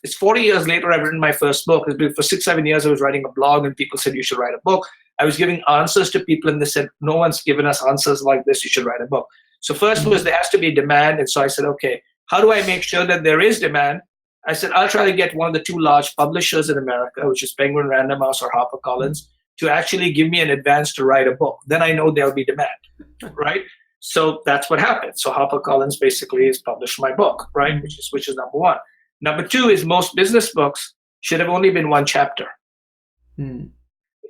it's 40 years later I've written my first book. For 6-7 years I was writing a blog and people said you should write a book. I was giving answers to people and they said, no one's given us answers like this, you should write a book. So first was there has to be demand. And so I said, okay, how do I make sure that there is demand? I said, I'll try to get one of the two large publishers in America, which is Penguin Random House or HarperCollins, to actually give me an advance to write a book. Then I know there'll be demand, right? So that's what happened. So HarperCollins basically has published my book, right? Which is number one. Number two is most business books should have only been one chapter.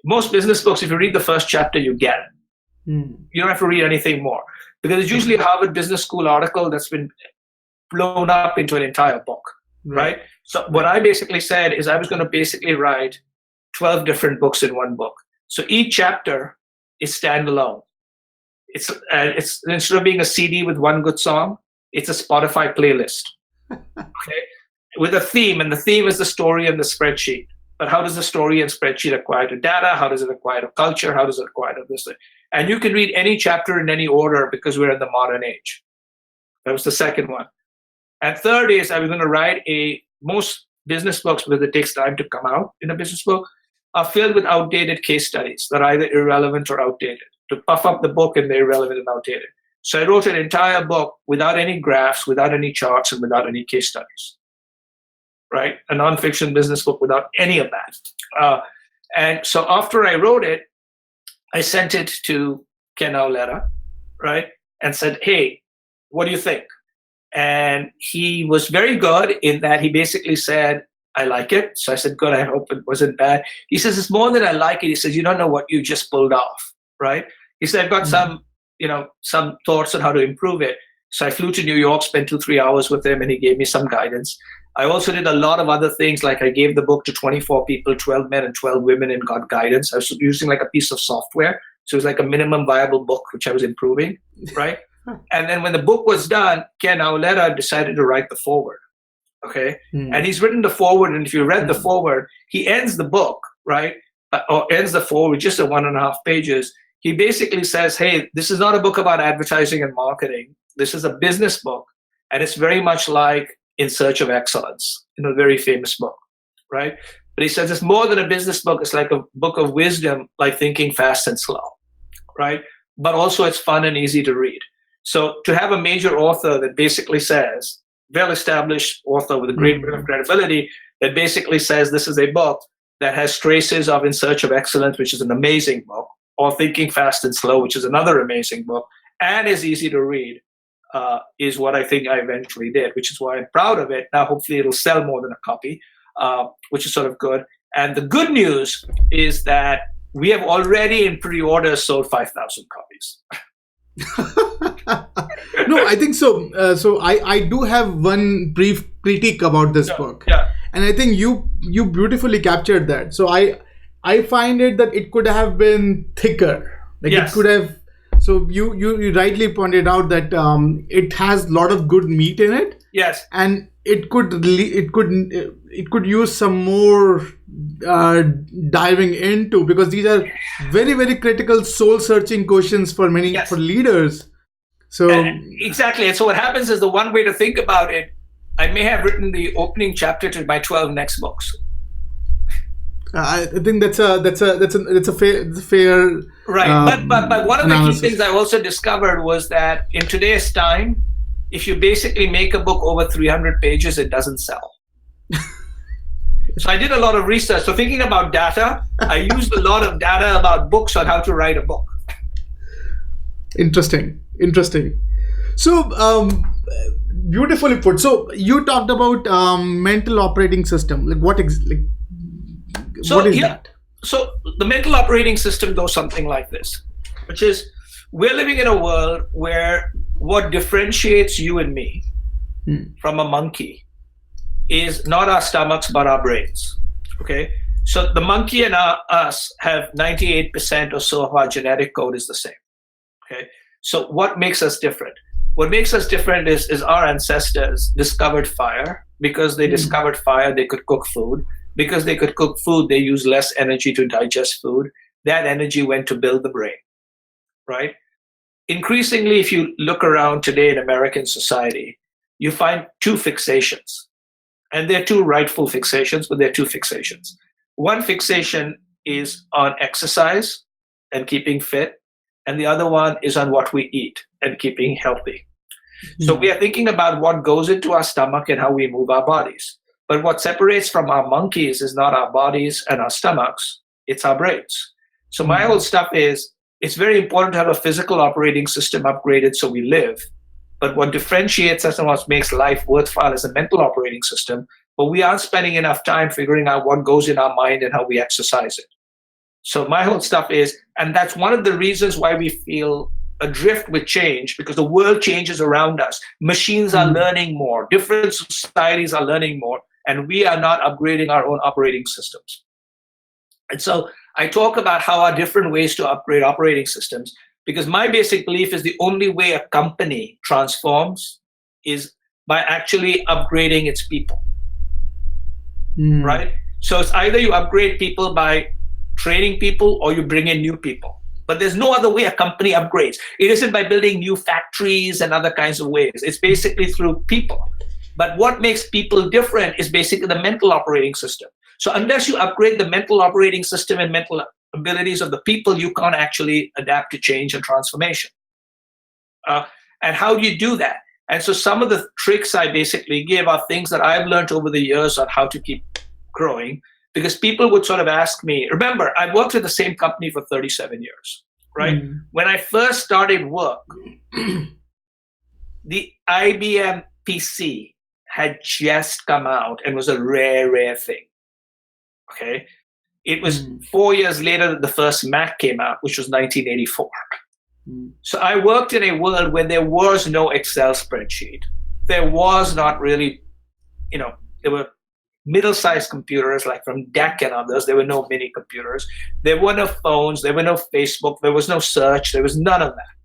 Most business books, if you read the first chapter, you get it. You don't have to read anything more, because it's usually a Harvard Business School article that's been blown up into an entire book, right? So what I basically said is I was going to basically write 12 different books in one book. So each chapter is standalone. It's instead of being a CD with one good song, it's a Spotify playlist, okay, with a theme, and the theme is the story and the spreadsheet. But how does the story and spreadsheet acquire to data? How does it acquire to culture? How does it acquire to this thing? And you can read any chapter in any order because we're in the modern age. That was the second one. And third is I was going to write most business books, because it takes time to come out in a business book, are filled with outdated case studies that are either irrelevant or outdated, to puff up the book, and they're irrelevant and outdated. So I wrote an entire book without any graphs, without any charts, and without any case studies, right? A nonfiction business book without any of that. And so after I wrote it, I sent it to Ken Aulera, right? And said, hey, what do you think? And he was very good in that he basically said, I like it. So I said, good, I hope it wasn't bad. He says, it's more than I like it. He says, you don't know what you just pulled off, right? He said, I've got some thoughts on how to improve it. So I flew to New York, spent 2-3 hours with him, and he gave me some guidance. I also did a lot of other things, like I gave the book to 24 people, 12 men and 12 women, and got guidance. I was using like a piece of software. So it was like a minimum viable book, which I was improving, right? And then when the book was done, Ken Aulera decided to write the foreword, okay? And he's written the foreword, and if you read the foreword, he ends the book, right? Or ends the foreword just at 1.5 pages. he basically says, hey, this is not a book about advertising and marketing. This is a business book. And it's very much like In Search of Excellence, a very famous book, right? But he says it's more than a business book. It's like a book of wisdom, like Thinking Fast and Slow, right? But also it's fun and easy to read. So to have a major author that basically says, well-established author with a great bit of credibility, that basically says this is a book that has traces of In Search of Excellence, which is an amazing book, or Thinking Fast and Slow, which is another amazing book, and is easy to read, is what I think I eventually did, which is why I'm proud of it. Now, hopefully it'll sell more than a copy, which is sort of good. And the good news is that we have already in pre-order sold 5,000 copies. No, I think so. So I do have one brief critique about this book. Yeah. And I think you beautifully captured that. So I find it that it could have been thicker. Like Yes. it could have. So you rightly pointed out that it has a lot of good meat in it. Yes. And it could use some more diving into, because these are very, very critical soul searching questions for many Yes. for leaders. So Exactly. And so what happens is, the one way to think about it, I may have written the opening chapter to my 12 next books. I think that's a fair Right. But one of the key analysis. things I also discovered was that in today's time, if you basically make a book over 300 pages, it doesn't sell. So I did a lot of research. So thinking about data, I used a lot of data about books on how to write a book. Interesting. So beautifully put. So you talked about mental operating system. Like what is that? So the mental operating system goes something like this, which is, we're living in a world where what differentiates you and me from a monkey is not our stomachs, but our brains. Okay. So the monkey and us have 98% or so of our genetic code is the same. Okay. So what makes us different? What makes us different is our ancestors discovered fire. Because they discovered fire, they could cook food. Because they could cook food, they use less energy to digest food. That energy went to build the brain, right? Increasingly, if you look around today in American society, you find two fixations. And they're two rightful fixations, but they're two fixations. One fixation is on exercise and keeping fit, and the other one is on what we eat and keeping healthy. So we are thinking about what goes into our stomach and how we move our bodies. But what separates from our monkeys is not our bodies and our stomachs, it's our brains. So my whole stuff is, it's very important to have a physical operating system upgraded so we live. But what differentiates us and what makes life worthwhile is a mental operating system. But we aren't spending enough time figuring out what goes in our mind and how we exercise it. So my whole stuff is, and that's one of the reasons why we feel adrift with change, because the world changes around us. Machines are learning more. Different societies are learning more. And we are not upgrading our own operating systems. And so I talk about how are different ways to upgrade operating systems, because my basic belief is the only way a company transforms is by actually upgrading its people, right? So it's either you upgrade people by training people or you bring in new people. But there's no other way a company upgrades. It isn't by building new factories and other kinds of ways. It's basically through people. But what makes people different is basically the mental operating system. So unless you upgrade the mental operating system and mental abilities of the people, you can't actually adapt to change and transformation. And how do you do that? And so some of the tricks I basically give are things that I've learned over the years on how to keep growing. Because people would sort of ask me, remember, I worked at the same company for 37 years, right? When I first started work, the IBM PC had just come out and was a rare thing. Okay. It was 4 years later that the first Mac came out, which was 1984. So I worked in a world where there was no Excel spreadsheet. There was not really, there were middle-sized computers like from DEC and others. There were no mini computers. There were no phones. There were no Facebook. There was no search. There was none of that,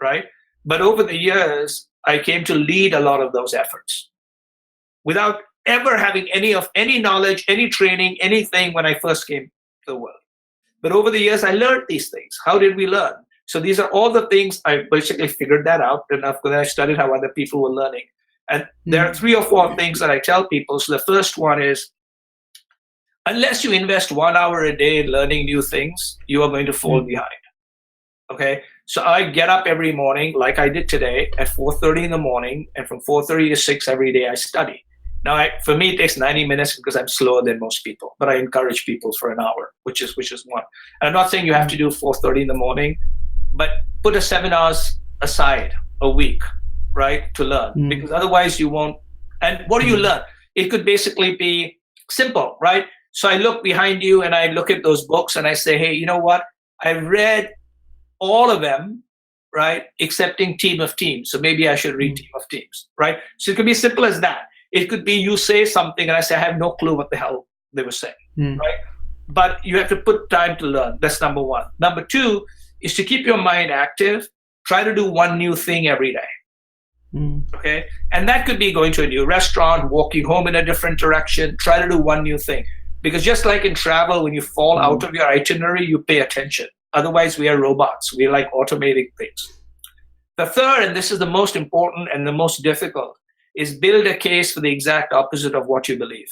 right? But over the years, I came to lead a lot of those efforts without ever having any knowledge, any training, anything when I first came to the world. But over the years, I learned these things. How did we learn? So these are all the things I basically figured that out. And of course, I studied how other people were learning. And there are 3 or 4 things that I tell people. So the first one is, unless you invest 1 hour a day in learning new things, you are going to fall behind. Okay, so I get up every morning, like I did today, at 4:30 in the morning, and from 4:30 to 6 every day I study. Now, for me, it takes 90 minutes because I'm slower than most people, but I encourage people for an hour, which is one. And I'm not saying you have to do 4:30 in the morning, but put a 7 hours aside a week, right, to learn, because otherwise you won't. And what do you learn? It could basically be simple, right? So I look behind you and I look at those books and I say, hey, you know what? I've read all of them, right, excepting Team of Teams. So maybe I should read Team of Teams, right? So it could be as simple as that. It could be you say something and I say, I have no clue what the hell they were saying, right? But you have to put time to learn. That's number 1. Number 2 is to keep your mind active. Try to do one new thing every day. Okay? And that could be going to a new restaurant, walking home in a different direction. Try to do one new thing. Because just like in travel, when you fall out of your itinerary, you pay attention. Otherwise, we are robots. We like automating things. The third, and this is the most important and the most difficult, is build a case for the exact opposite of what you believe.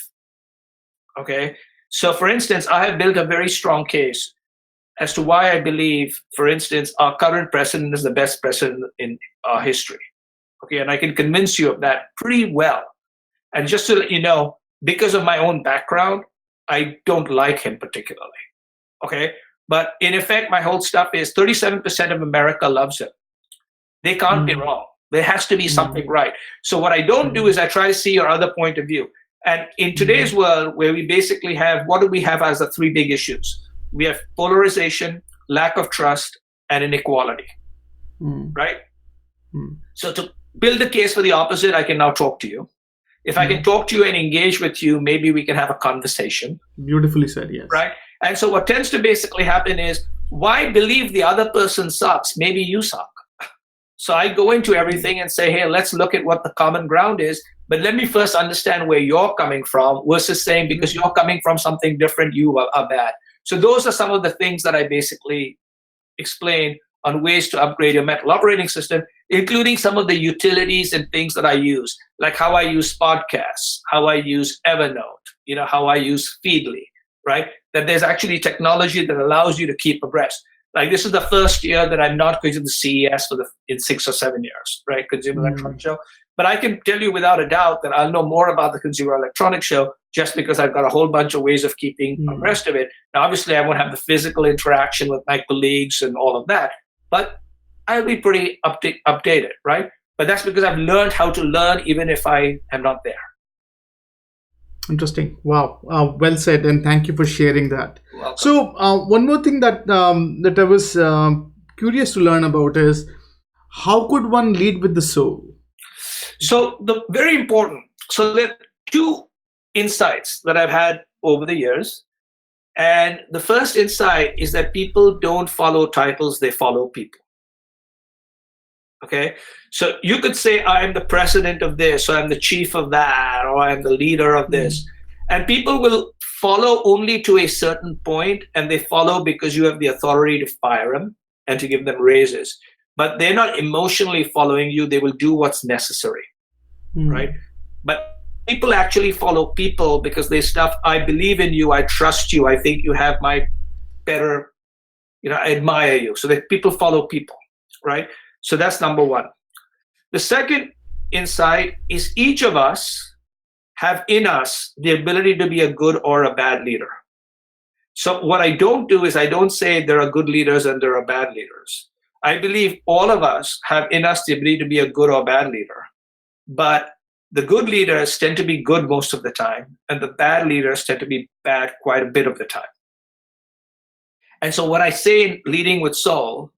Okay? So, for instance, I have built a very strong case as to why I believe, for instance, our current president is the best president in our history. Okay? And I can convince you of that pretty well. And just to let you know, because of my own background, I don't like him particularly. Okay? But in effect, my whole stuff is 37% of America loves him. They can't be wrong. There has to be something right. So what I don't do is I try to see your other point of view. And in today's world, where we basically have, what do we have as the 3 big issues? We have polarization, lack of trust, and inequality, right? So to build a case for the opposite, I can now talk to you. If I can talk to you and engage with you, maybe we can have a conversation. Beautifully said, yes. Right? And so what tends to basically happen is, why believe the other person sucks? Maybe you suck. So I go into everything and say, hey, let's look at what the common ground is. But let me first understand where you're coming from versus saying because you're coming from something different, you are bad. So those are some of the things that I basically explain on ways to upgrade your mental operating system, including some of the utilities and things that I use, like how I use podcasts, how I use Evernote, how I use Feedly, right? That there's actually technology that allows you to keep abreast. Like this is the first year that I'm not going to the CES in 6 or 7 years, right? Consumer Electronics Show. But I can tell you without a doubt that I'll know more about the Consumer Electronics Show just because I've got a whole bunch of ways of keeping abreast of it. Now, obviously, I won't have the physical interaction with my colleagues and all of that, but I'll be pretty updated, right? But that's because I've learned how to learn even if I am not there. Interesting. Wow. Well said, and thank you for sharing that. Welcome. So, one more thing that that I was curious to learn about is how could one lead with the soul? So, very important. So, there are 2 insights that I've had over the years, and the first insight is that people don't follow titles; they follow people. Okay, so you could say I'm the president of this, or I'm the chief of that, or I'm the leader of this. And people will follow only to a certain point, and they follow because you have the authority to fire them and to give them raises. But they're not emotionally following you. They will do what's necessary, right? But people actually follow people because they stuff, I believe in you, I trust you, I think you have my better, I admire you. So that people follow people, right? So that's number 1. The second insight is each of us have in us the ability to be a good or a bad leader. So what I don't do is I don't say there are good leaders and there are bad leaders. I believe all of us have in us the ability to be a good or bad leader. But the good leaders tend to be good most of the time, and the bad leaders tend to be bad quite a bit of the time. And so what I say in Leading with Soul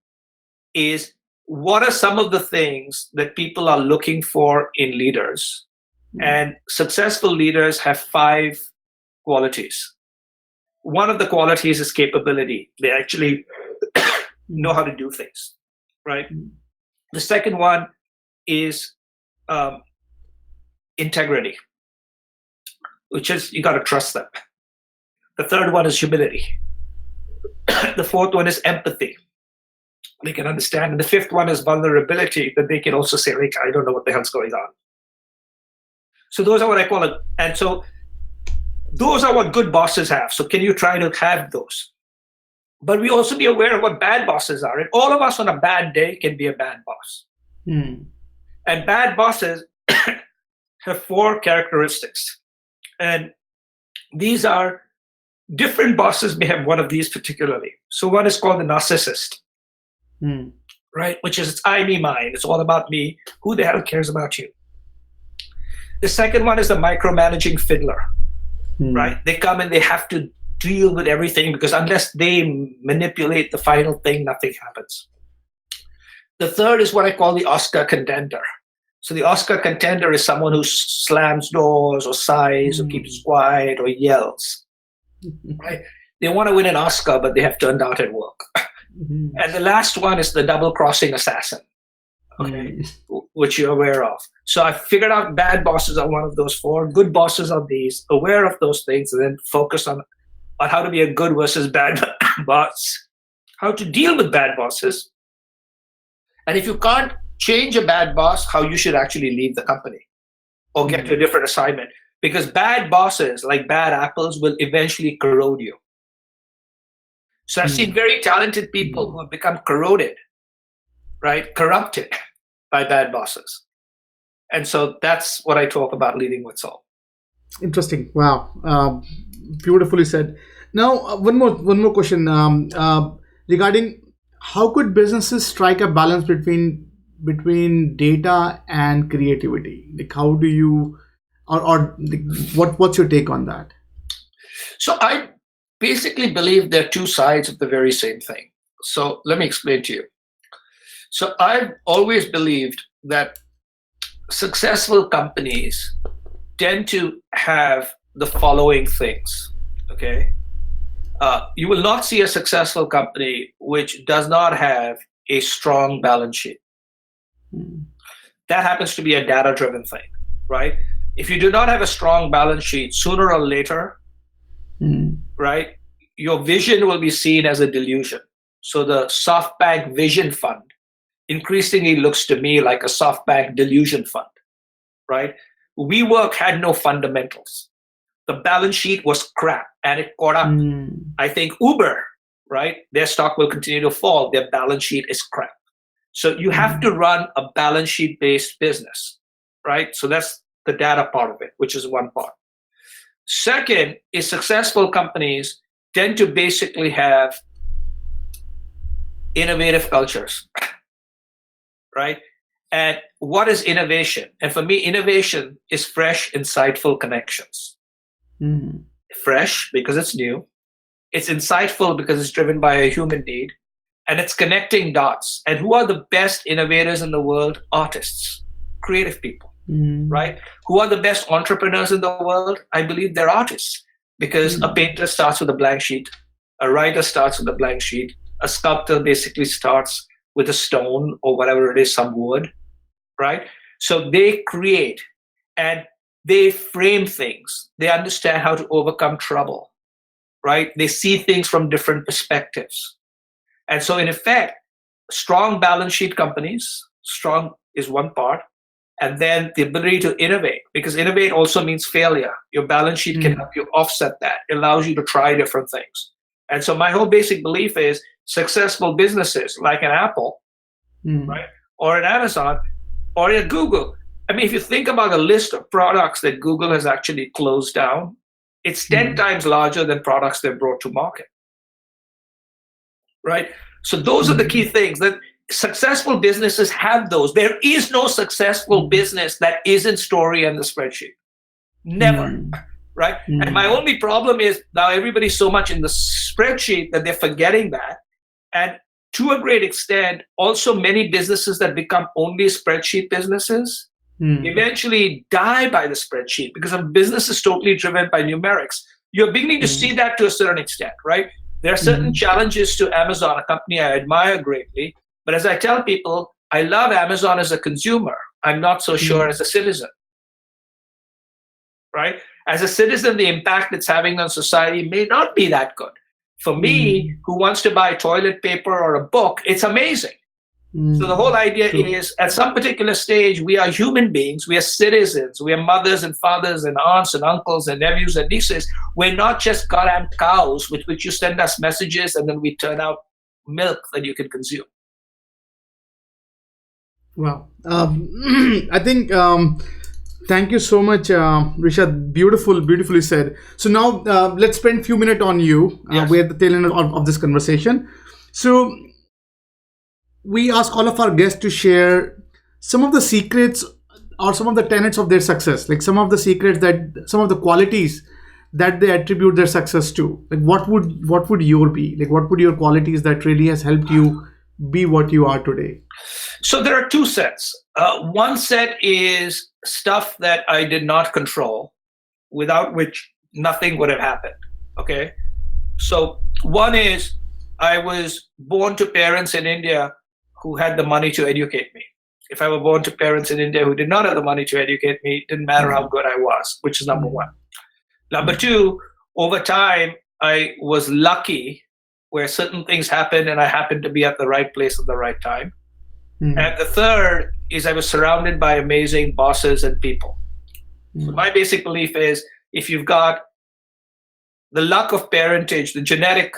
is, what are some of the things that people are looking for in leaders? And successful leaders have 5 qualities. One of the qualities is capability. They actually know how to do things, right? The second one is integrity, which is you got to trust them. The third one is humility. The fourth one is empathy. They can understand. And the fifth one is vulnerability, that they can also say, like, I don't know what the hell's going on. So those are what I call it. And so those are what good bosses have. So can you try to have those? But we also be aware of what bad bosses are. And all of us on a bad day can be a bad boss. And bad bosses have 4 characteristics. And these are different bosses may have one of these particularly. So one is called the narcissist, right? Which is it's I, me, mine. It's all about me. Who the hell cares about you? The second one is the micromanaging fiddler, right? They come and they have to deal with everything because unless they manipulate the final thing, nothing happens. The third is what I call the Oscar contender. So the Oscar contender is someone who slams doors or sighs or keeps quiet or yells, right? They want to win an Oscar, but they have turned out at work. And the last one is the double-crossing assassin, okay, which you're aware of. So I figured out bad bosses are one of those 4. Good bosses are these, aware of those things, and then focus on how to be a good versus bad boss, how to deal with bad bosses. And if you can't change a bad boss, how you should actually leave the company or get to a different assignment. Because bad bosses, like bad apples, will eventually corrode you. So I've seen very talented people who have become corroded, right? Corrupted by bad bosses. And so that's what I talk about leading with soul. Interesting. Wow. Beautifully said. Now, one more question regarding how could businesses strike a balance between data and creativity? Like, how do you, or what's your take on that? So I basically believe they're 2 sides of the very same thing. So let me explain to you. So I've always believed that successful companies tend to have the following things, okay? You will not see a successful company which does not have a strong balance sheet. That happens to be a data-driven thing, right? If you do not have a strong balance sheet, sooner or later, right, your vision will be seen as a delusion. So the SoftBank Vision Fund increasingly looks to me like a SoftBank Delusion Fund, right? WeWork had no fundamentals. The balance sheet was crap and it caught up. I think Uber, right, their stock will continue to fall. Their balance sheet is crap. So you have to run a balance sheet based business, right? So that's the data part of it, which is one part. Second is successful companies tend to basically have innovative cultures, right? And what is innovation? And for me, innovation is fresh, insightful connections. Fresh because it's new. It's insightful because it's driven by a human need. And it's connecting dots. And who are the best innovators in the world? Artists, creative people, right? Who are the best entrepreneurs in the world? I believe they're artists. Because a painter starts with a blank sheet. A writer starts with a blank sheet. A sculptor basically starts with a stone or whatever it is, some wood, right? So they create and they frame things. They understand how to overcome trouble, right? They see things from different perspectives. And so in effect, strong balance sheet companies, strong is one part, and then the ability to innovate, because innovate also means failure. Your balance sheet can help you offset that. It allows you to try different things. And so my whole basic belief is successful businesses like an Apple, right, or an Amazon, or a Google. I mean, if you think about a list of products that Google has actually closed down, it's 10 times larger than products they've brought to market, right? So those are the key things that successful businesses have those. There is no successful business that isn't story and the spreadsheet. Never, right? And my only problem is now everybody's so much in the spreadsheet that they're forgetting that. And to a great extent, also many businesses that become only spreadsheet businesses eventually die by the spreadsheet because a business is totally driven by numerics. You're beginning to see that to a certain extent, right? There are certain challenges to Amazon, a company I admire greatly. But as I tell people, I love Amazon as a consumer. I'm not so sure as a citizen, right? As a citizen, the impact it's having on society may not be that good. For me, who wants to buy toilet paper or a book, it's amazing. So the whole idea is, at some particular stage, we are human beings, we are citizens, we are mothers and fathers and aunts and uncles and nephews and nieces. We're not just goddamn cows with which you send us messages and then we turn out milk that you can consume. Wow. I think, thank you so much, Rishad. Beautifully said. So now let's spend a few minutes on you. Yes. We're at the tail end of this conversation. So we ask all of our guests to share some of the secrets or some of the tenets of their success, like some of the secrets some of the qualities that they attribute their success to. Like what would your be? Like what would your qualities that really has helped you be what you are today? So there are two sets. One set is stuff that I did not control, without which nothing would have happened. Okay. So one is, I was born to parents in India who had the money to educate me. If I were born to parents in India who did not have the money to educate me, it didn't matter how good I was, which is number one. Number two, over time, I was lucky where certain things happened and I happened to be at the right place at the right time. And the third is, I was surrounded by amazing bosses and people. So my basic belief is, if you've got the luck of parentage, the genetic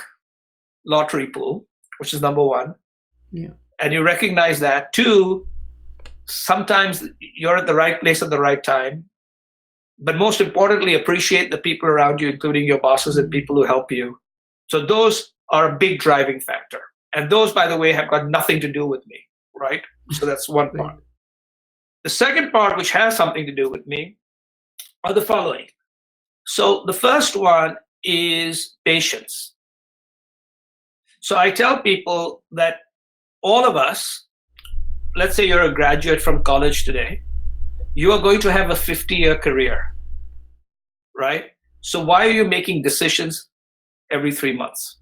lottery pool, which is number one, and you recognize that. Two, sometimes you're at the right place at the right time, but most importantly, appreciate the people around you, including your bosses and people who help you. So those are a big driving factor. And those, by the way, have got nothing to do with me, right? So that's one part. The second part, which has something to do with me, are the following. So the first one is patience. So I tell people that all of us, let's say you're a graduate from college today, you are going to have a 50-year career, right? So why are you making decisions every 3 months,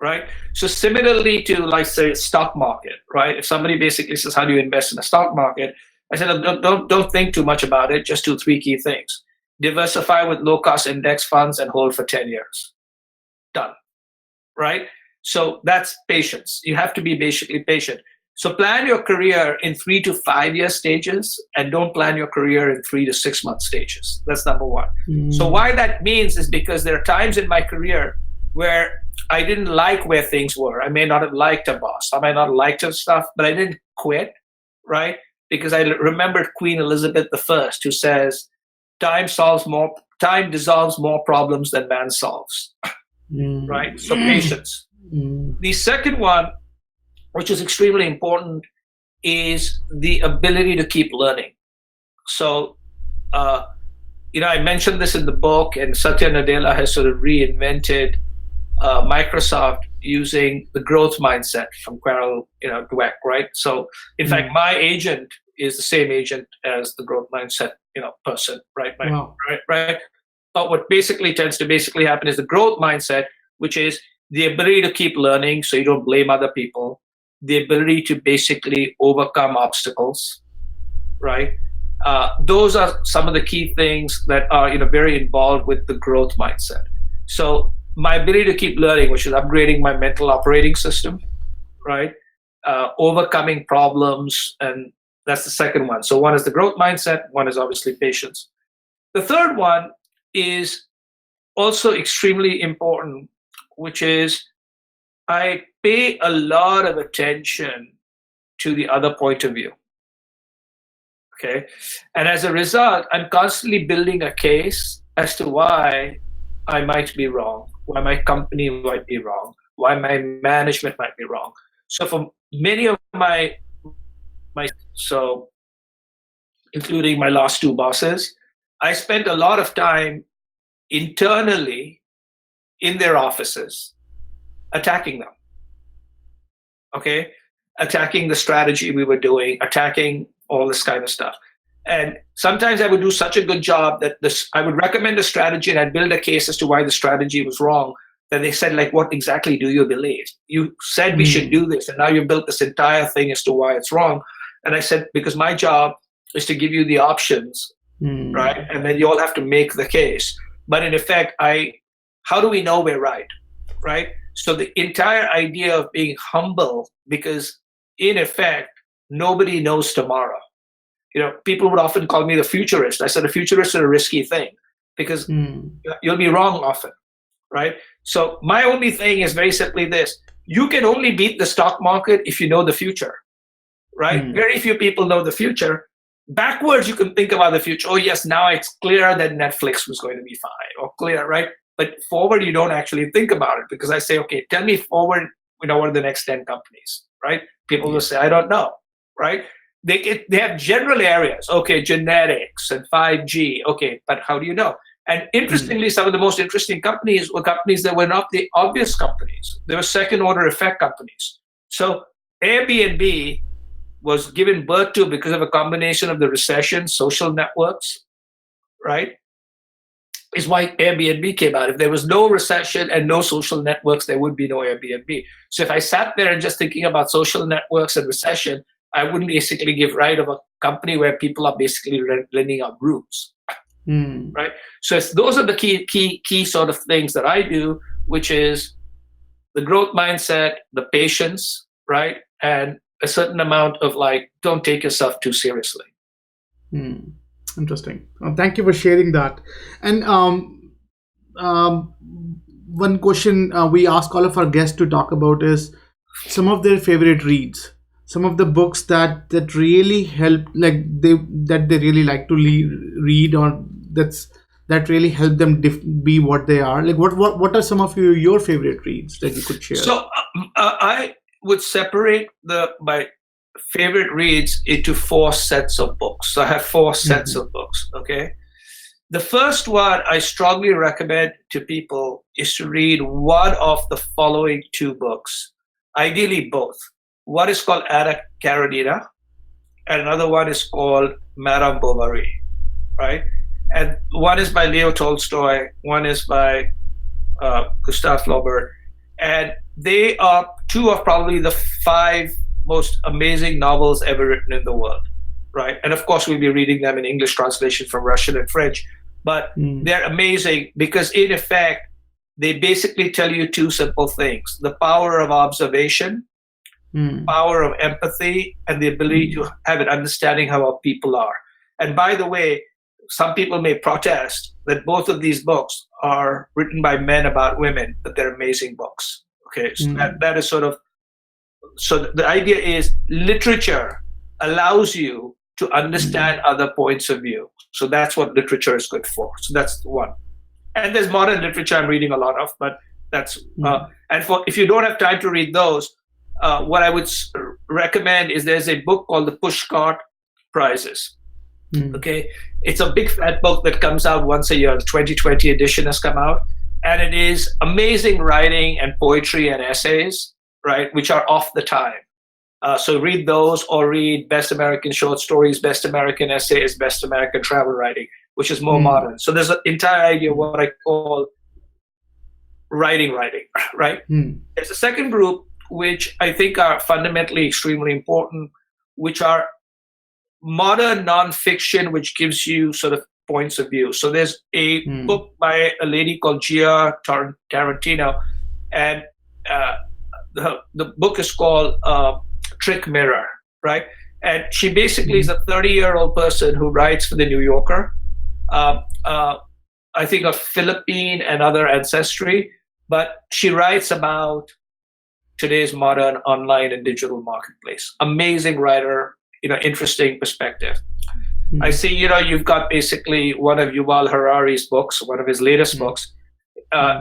right? So similarly to, like, say, stock market, right? If somebody basically says, how do you invest in the stock market? I said, don't think too much about it. Just do three key things. Diversify with low-cost index funds and hold for 10 years. Done, right? So that's patience. You have to be basically patient. So plan your career in 3 to 5 year stages, and don't plan your career in 3 to 6 month stages. That's number one. So why that means is because there are times in my career where I didn't like where things were. I may not have liked a boss. I might not have liked her stuff, but I didn't quit, right? Because I remembered Queen Elizabeth I, who says, time dissolves more problems than man solves, right? So patience. The second one, which is extremely important, is the ability to keep learning. So, I mentioned this in the book, and Satya Nadella has sort of reinvented Microsoft using the growth mindset from Carol Dweck, right? So, in fact, my agent is the same agent as the growth mindset, person, right? Right. But what tends to happen is the growth mindset, which is the ability to keep learning so you don't blame other people, the ability to basically overcome obstacles, right? Those are some of the key things that are very involved with the growth mindset. So my ability to keep learning, which is upgrading my mental operating system, right? Overcoming problems, and that's the second one. So one is the growth mindset, one is obviously patience. The third one is also extremely important, which is I pay a lot of attention to the other point of view. Okay. And as a result, I'm constantly building a case as to why I might be wrong, why my company might be wrong, why my management might be wrong. So for many of so including my last two bosses, I spent a lot of time internally in their offices attacking them. Okay. Attacking the strategy we were doing, attacking all this kind of stuff. And sometimes I would do such a good job that I would recommend a strategy and I'd build a case as to why the strategy was wrong. That they said, like, what exactly do you believe? You said we should do this, and now you built this entire thing as to why it's wrong. And I said, because my job is to give you the options, right? And then you all have to make the case. But in effect, how do we know we're right? right? So the entire idea of being humble, because in effect, nobody knows tomorrow. People would often call me the futurist. I said a futurist is a risky thing because you'll be wrong often, right? So my only thing is very simply this: you can only beat the stock market if you know the future, right? Very few people know the future. Backwards, you can think about the future. Oh yes, now it's clear that Netflix was going to be fine, or clear, right? But forward, you don't actually think about it, because I say, okay, tell me forward, what are the next 10 companies, right? People will say, I don't know, right? They have general areas, okay, genetics and 5G, okay, but how do you know? And interestingly, some of the most interesting companies were companies that were not the obvious companies. They were second order effect companies. So Airbnb was given birth to because of a combination of the recession, social networks, right? Is why Airbnb came out. If there was no recession and no social networks, there would be no Airbnb. So if I sat there and just thinking about social networks and recession, I wouldn't basically give right of a company where people are basically lending out rooms, right? So those are the key sort of things that I do, which is the growth mindset, the patience, right? And a certain amount of don't take yourself too seriously. Interesting. Thank you for sharing that. And one question we ask all of our guests to talk about is some of their favorite reads, some of the books that really help, they really like to read, or that really help them be what they are. Like what are some of your favorite reads that you could share? So I would separate my favorite reads into 4 sets of books. So I have 4 sets of books. Okay. The first one I strongly recommend to people is to read one of the following 2 books, ideally both. One is called Anna Karenina, and another one is called Madame Bovary, right? And one is by Leo Tolstoy, one is by Gustave Flaubert, and they are 2 of probably the 5 most amazing novels ever written in the world, right? And of course, we'll be reading them in English translation from Russian and French, but they're amazing because in effect, they basically tell you 2 simple things: the power of observation, power of empathy, and the ability to have an understanding how our people are. And by the way, some people may protest that both of these books are written by men about women, but they're amazing books. Okay, so that is sort of, so the idea is literature allows you to understand other points of view. So that's what literature is good for. So that's one. And there's modern literature I'm reading a lot of, but that's and if you don't have time to read those, what I would recommend is there's a book called the Pushcart Prizes. Okay, it's a big fat book that comes out once a year. The 2020 edition has come out, and it is amazing writing and poetry and essays, right, which are off the time. So read those, or read Best American Short Stories, Best American Essays, Best American Travel Writing, which is more modern. So there's an entire idea of what I call writing, right? There's a second group, which I think are fundamentally extremely important, which are modern nonfiction, which gives you sort of points of view. So there's a book by a lady called Gia Tarantino, and the book is called Trick Mirror, right? And she basically is a 30-year-old person who writes for the New Yorker. I think of Philippine and other ancestry, but she writes about today's modern online and digital marketplace. Amazing writer, interesting perspective. I see, you've got basically one of Yuval Harari's books, one of his latest books.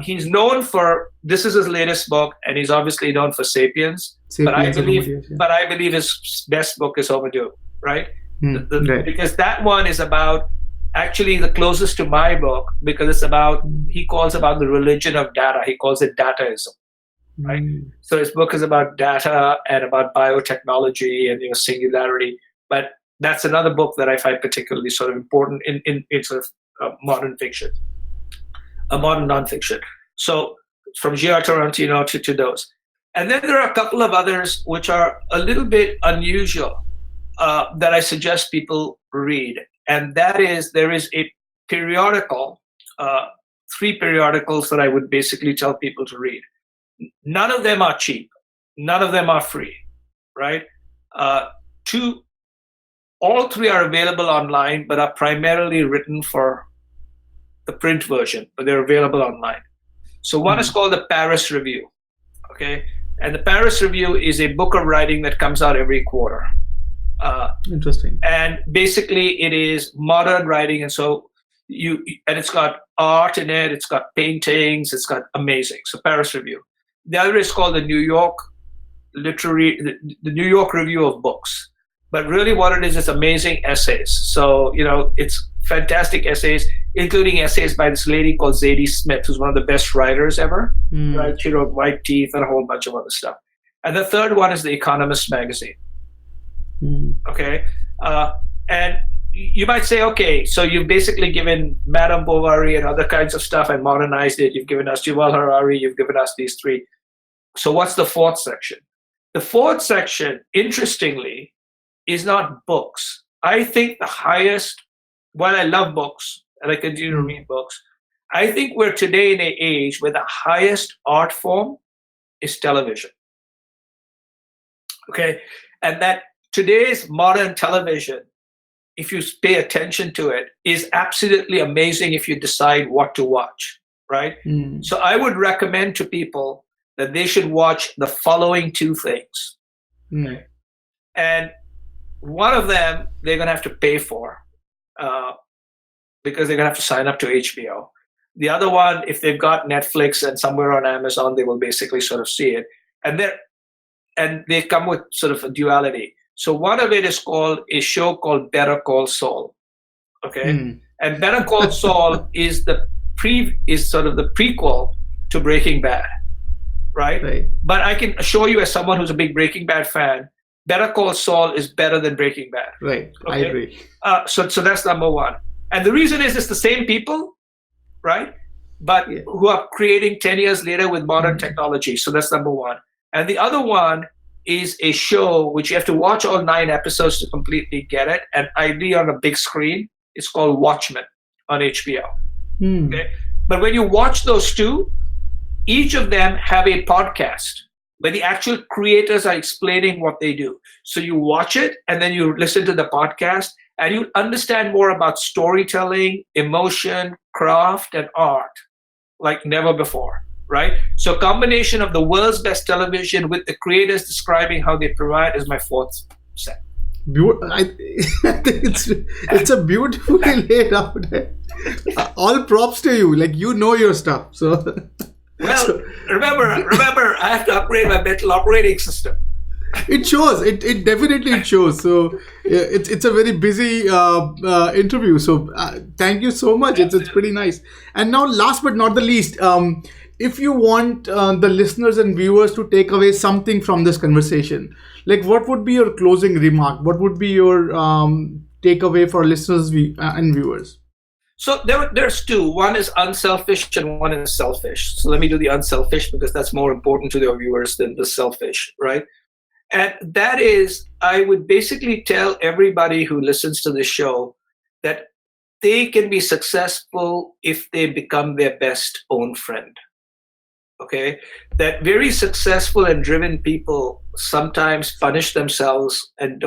He's known for, this is his latest book, and he's obviously known for Sapiens. But I believe his best book is Overdue, right? Right. Because that one is about, actually the closest to my book, because it's about, he calls about the religion of data. He calls it dataism, right? So his book is about data and about biotechnology and singularity. But that's another book that I find particularly sort of important in sort of modern fiction, a modern nonfiction. So from Gia Tarantino to those. And then there are a couple of others which are a little bit unusual that I suggest people read. And that is, there is a periodical, 3 periodicals that I would basically tell people to read. None of them are cheap. None of them are free, right? Two, all three are available online, but are primarily written for the print version, but they're available online. So one is called the Paris Review, okay? And the Paris Review is a book of writing that comes out every quarter. Interesting. And basically, it is modern writing, and so it's got art in it, it's got paintings, it's got amazing. So Paris Review. The other is called the New York Review of Books. But really, what it is amazing essays. So it's fantastic essays, including essays by this lady called Zadie Smith, who's one of the best writers ever. Right? She wrote White Teeth and a whole bunch of other stuff. And the third one is the Economist magazine. Okay, and you might say, okay, so you've basically given Madame Bovary and other kinds of stuff and modernized it. You've given us Yuval Harari. You've given us these three. So what's the fourth section? The fourth section, interestingly, is not books. I think the highest, while I love books and I continue to read books, I think we're today in an age where the highest art form is television. Okay, and that today's modern television, if you pay attention to it, is absolutely amazing if you decide what to watch, right? So I would recommend to people that they should watch the following two things. Okay? And one of them they're going to have to pay for because they're going to have to sign up to HBO. The other one, if they've got Netflix and somewhere on Amazon, they will basically sort of see it. And they come with sort of a duality. So one of it is called a show called Better Call Saul. Okay? And Better Call Saul is sort of the prequel to Breaking Bad. Right? But I can assure you, as someone who's a big Breaking Bad fan, Better Call Saul is better than Breaking Bad. Right. Okay? I agree. So that's number one. And the reason is it's the same people, right? But who are creating 10 years later with modern technology. So that's number one. And the other one is a show which you have to watch all 9 episodes to completely get it, and ideally on a big screen. It's called Watchmen on HBO. Okay? But when you watch those two, each of them have a podcast where the actual creators are explaining what they do. So you watch it, and then you listen to the podcast, and you understand more about storytelling, emotion, craft, and art like never before. Right? So combination of the world's best television with the creators describing how they provide is my fourth set. I think it's a beautifully laid out. All props to you. Like, you know your stuff. So well, remember, I have to upgrade my mental operating system. It shows. It definitely shows. So it's a very busy interview. So thank you so much. It's pretty nice. And now, last but not the least, if you want the listeners and viewers to take away something from this conversation, like what would be your closing remark? What would be your takeaway for listeners and viewers? So there's two. One is unselfish and one is selfish. So let me do the unselfish because that's more important to the viewers than the selfish, right? And that is, I would basically tell everybody who listens to this show that they can be successful if they become their best own friend. Okay? That very successful and driven people sometimes punish themselves and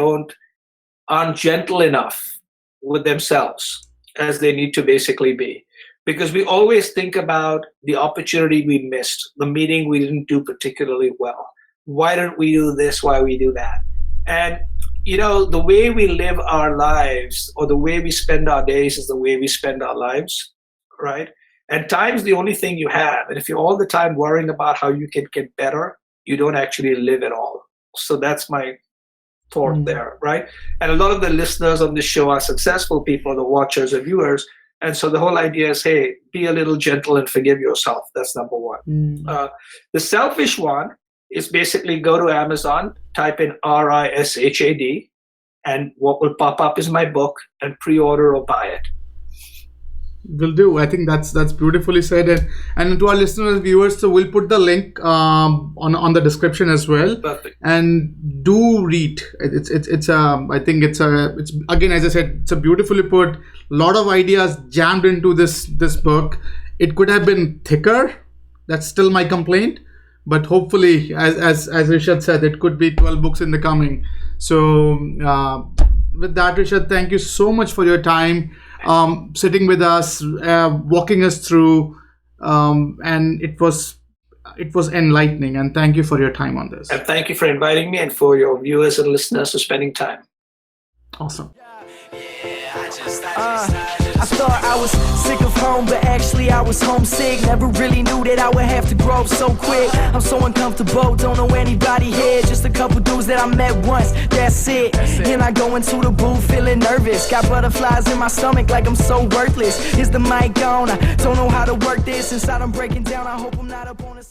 aren't gentle enough with themselves as they need to basically be. Because we always think about the opportunity we missed, the meeting we didn't do particularly well. Why don't we do this? Why we do that? And, the way we live our lives or the way we spend our days is the way we spend our lives, right? And time's the only thing you have. And if you're all the time worrying about how you can get better, you don't actually live at all. So that's my thought there, right? And a lot of the listeners on this show are successful people, the watchers and viewers. And so the whole idea is, hey, be a little gentle and forgive yourself. That's number one. The selfish one is basically go to Amazon, type in RISHAD, and what will pop up is my book, and pre-order or buy it. Will do. I think that's beautifully said. And to our listeners and viewers, so we'll put the link on the description as well. Perfect. And do read. It's again, as I said, it's a beautifully put. A lot of ideas jammed into this book. It could have been thicker. That's still my complaint. but hopefully, as Rishad said, it could be 12 books in the coming. So with that, Rishad, thank you so much for your time, sitting with us, walking us through, and it was enlightening. And thank you for your time on this. And thank you for inviting me, and for your viewers and listeners for spending time. Awesome. I thought I was sick of home, but actually I was homesick. Never really knew that I would have to grow up so quick. I'm so uncomfortable, don't know anybody here. Just a couple dudes that I met once, that's it. And I go into the booth feeling nervous. Got butterflies in my stomach like I'm so worthless. Is the mic on? I don't know how to work this. Inside I'm breaking down, I hope I'm not up on the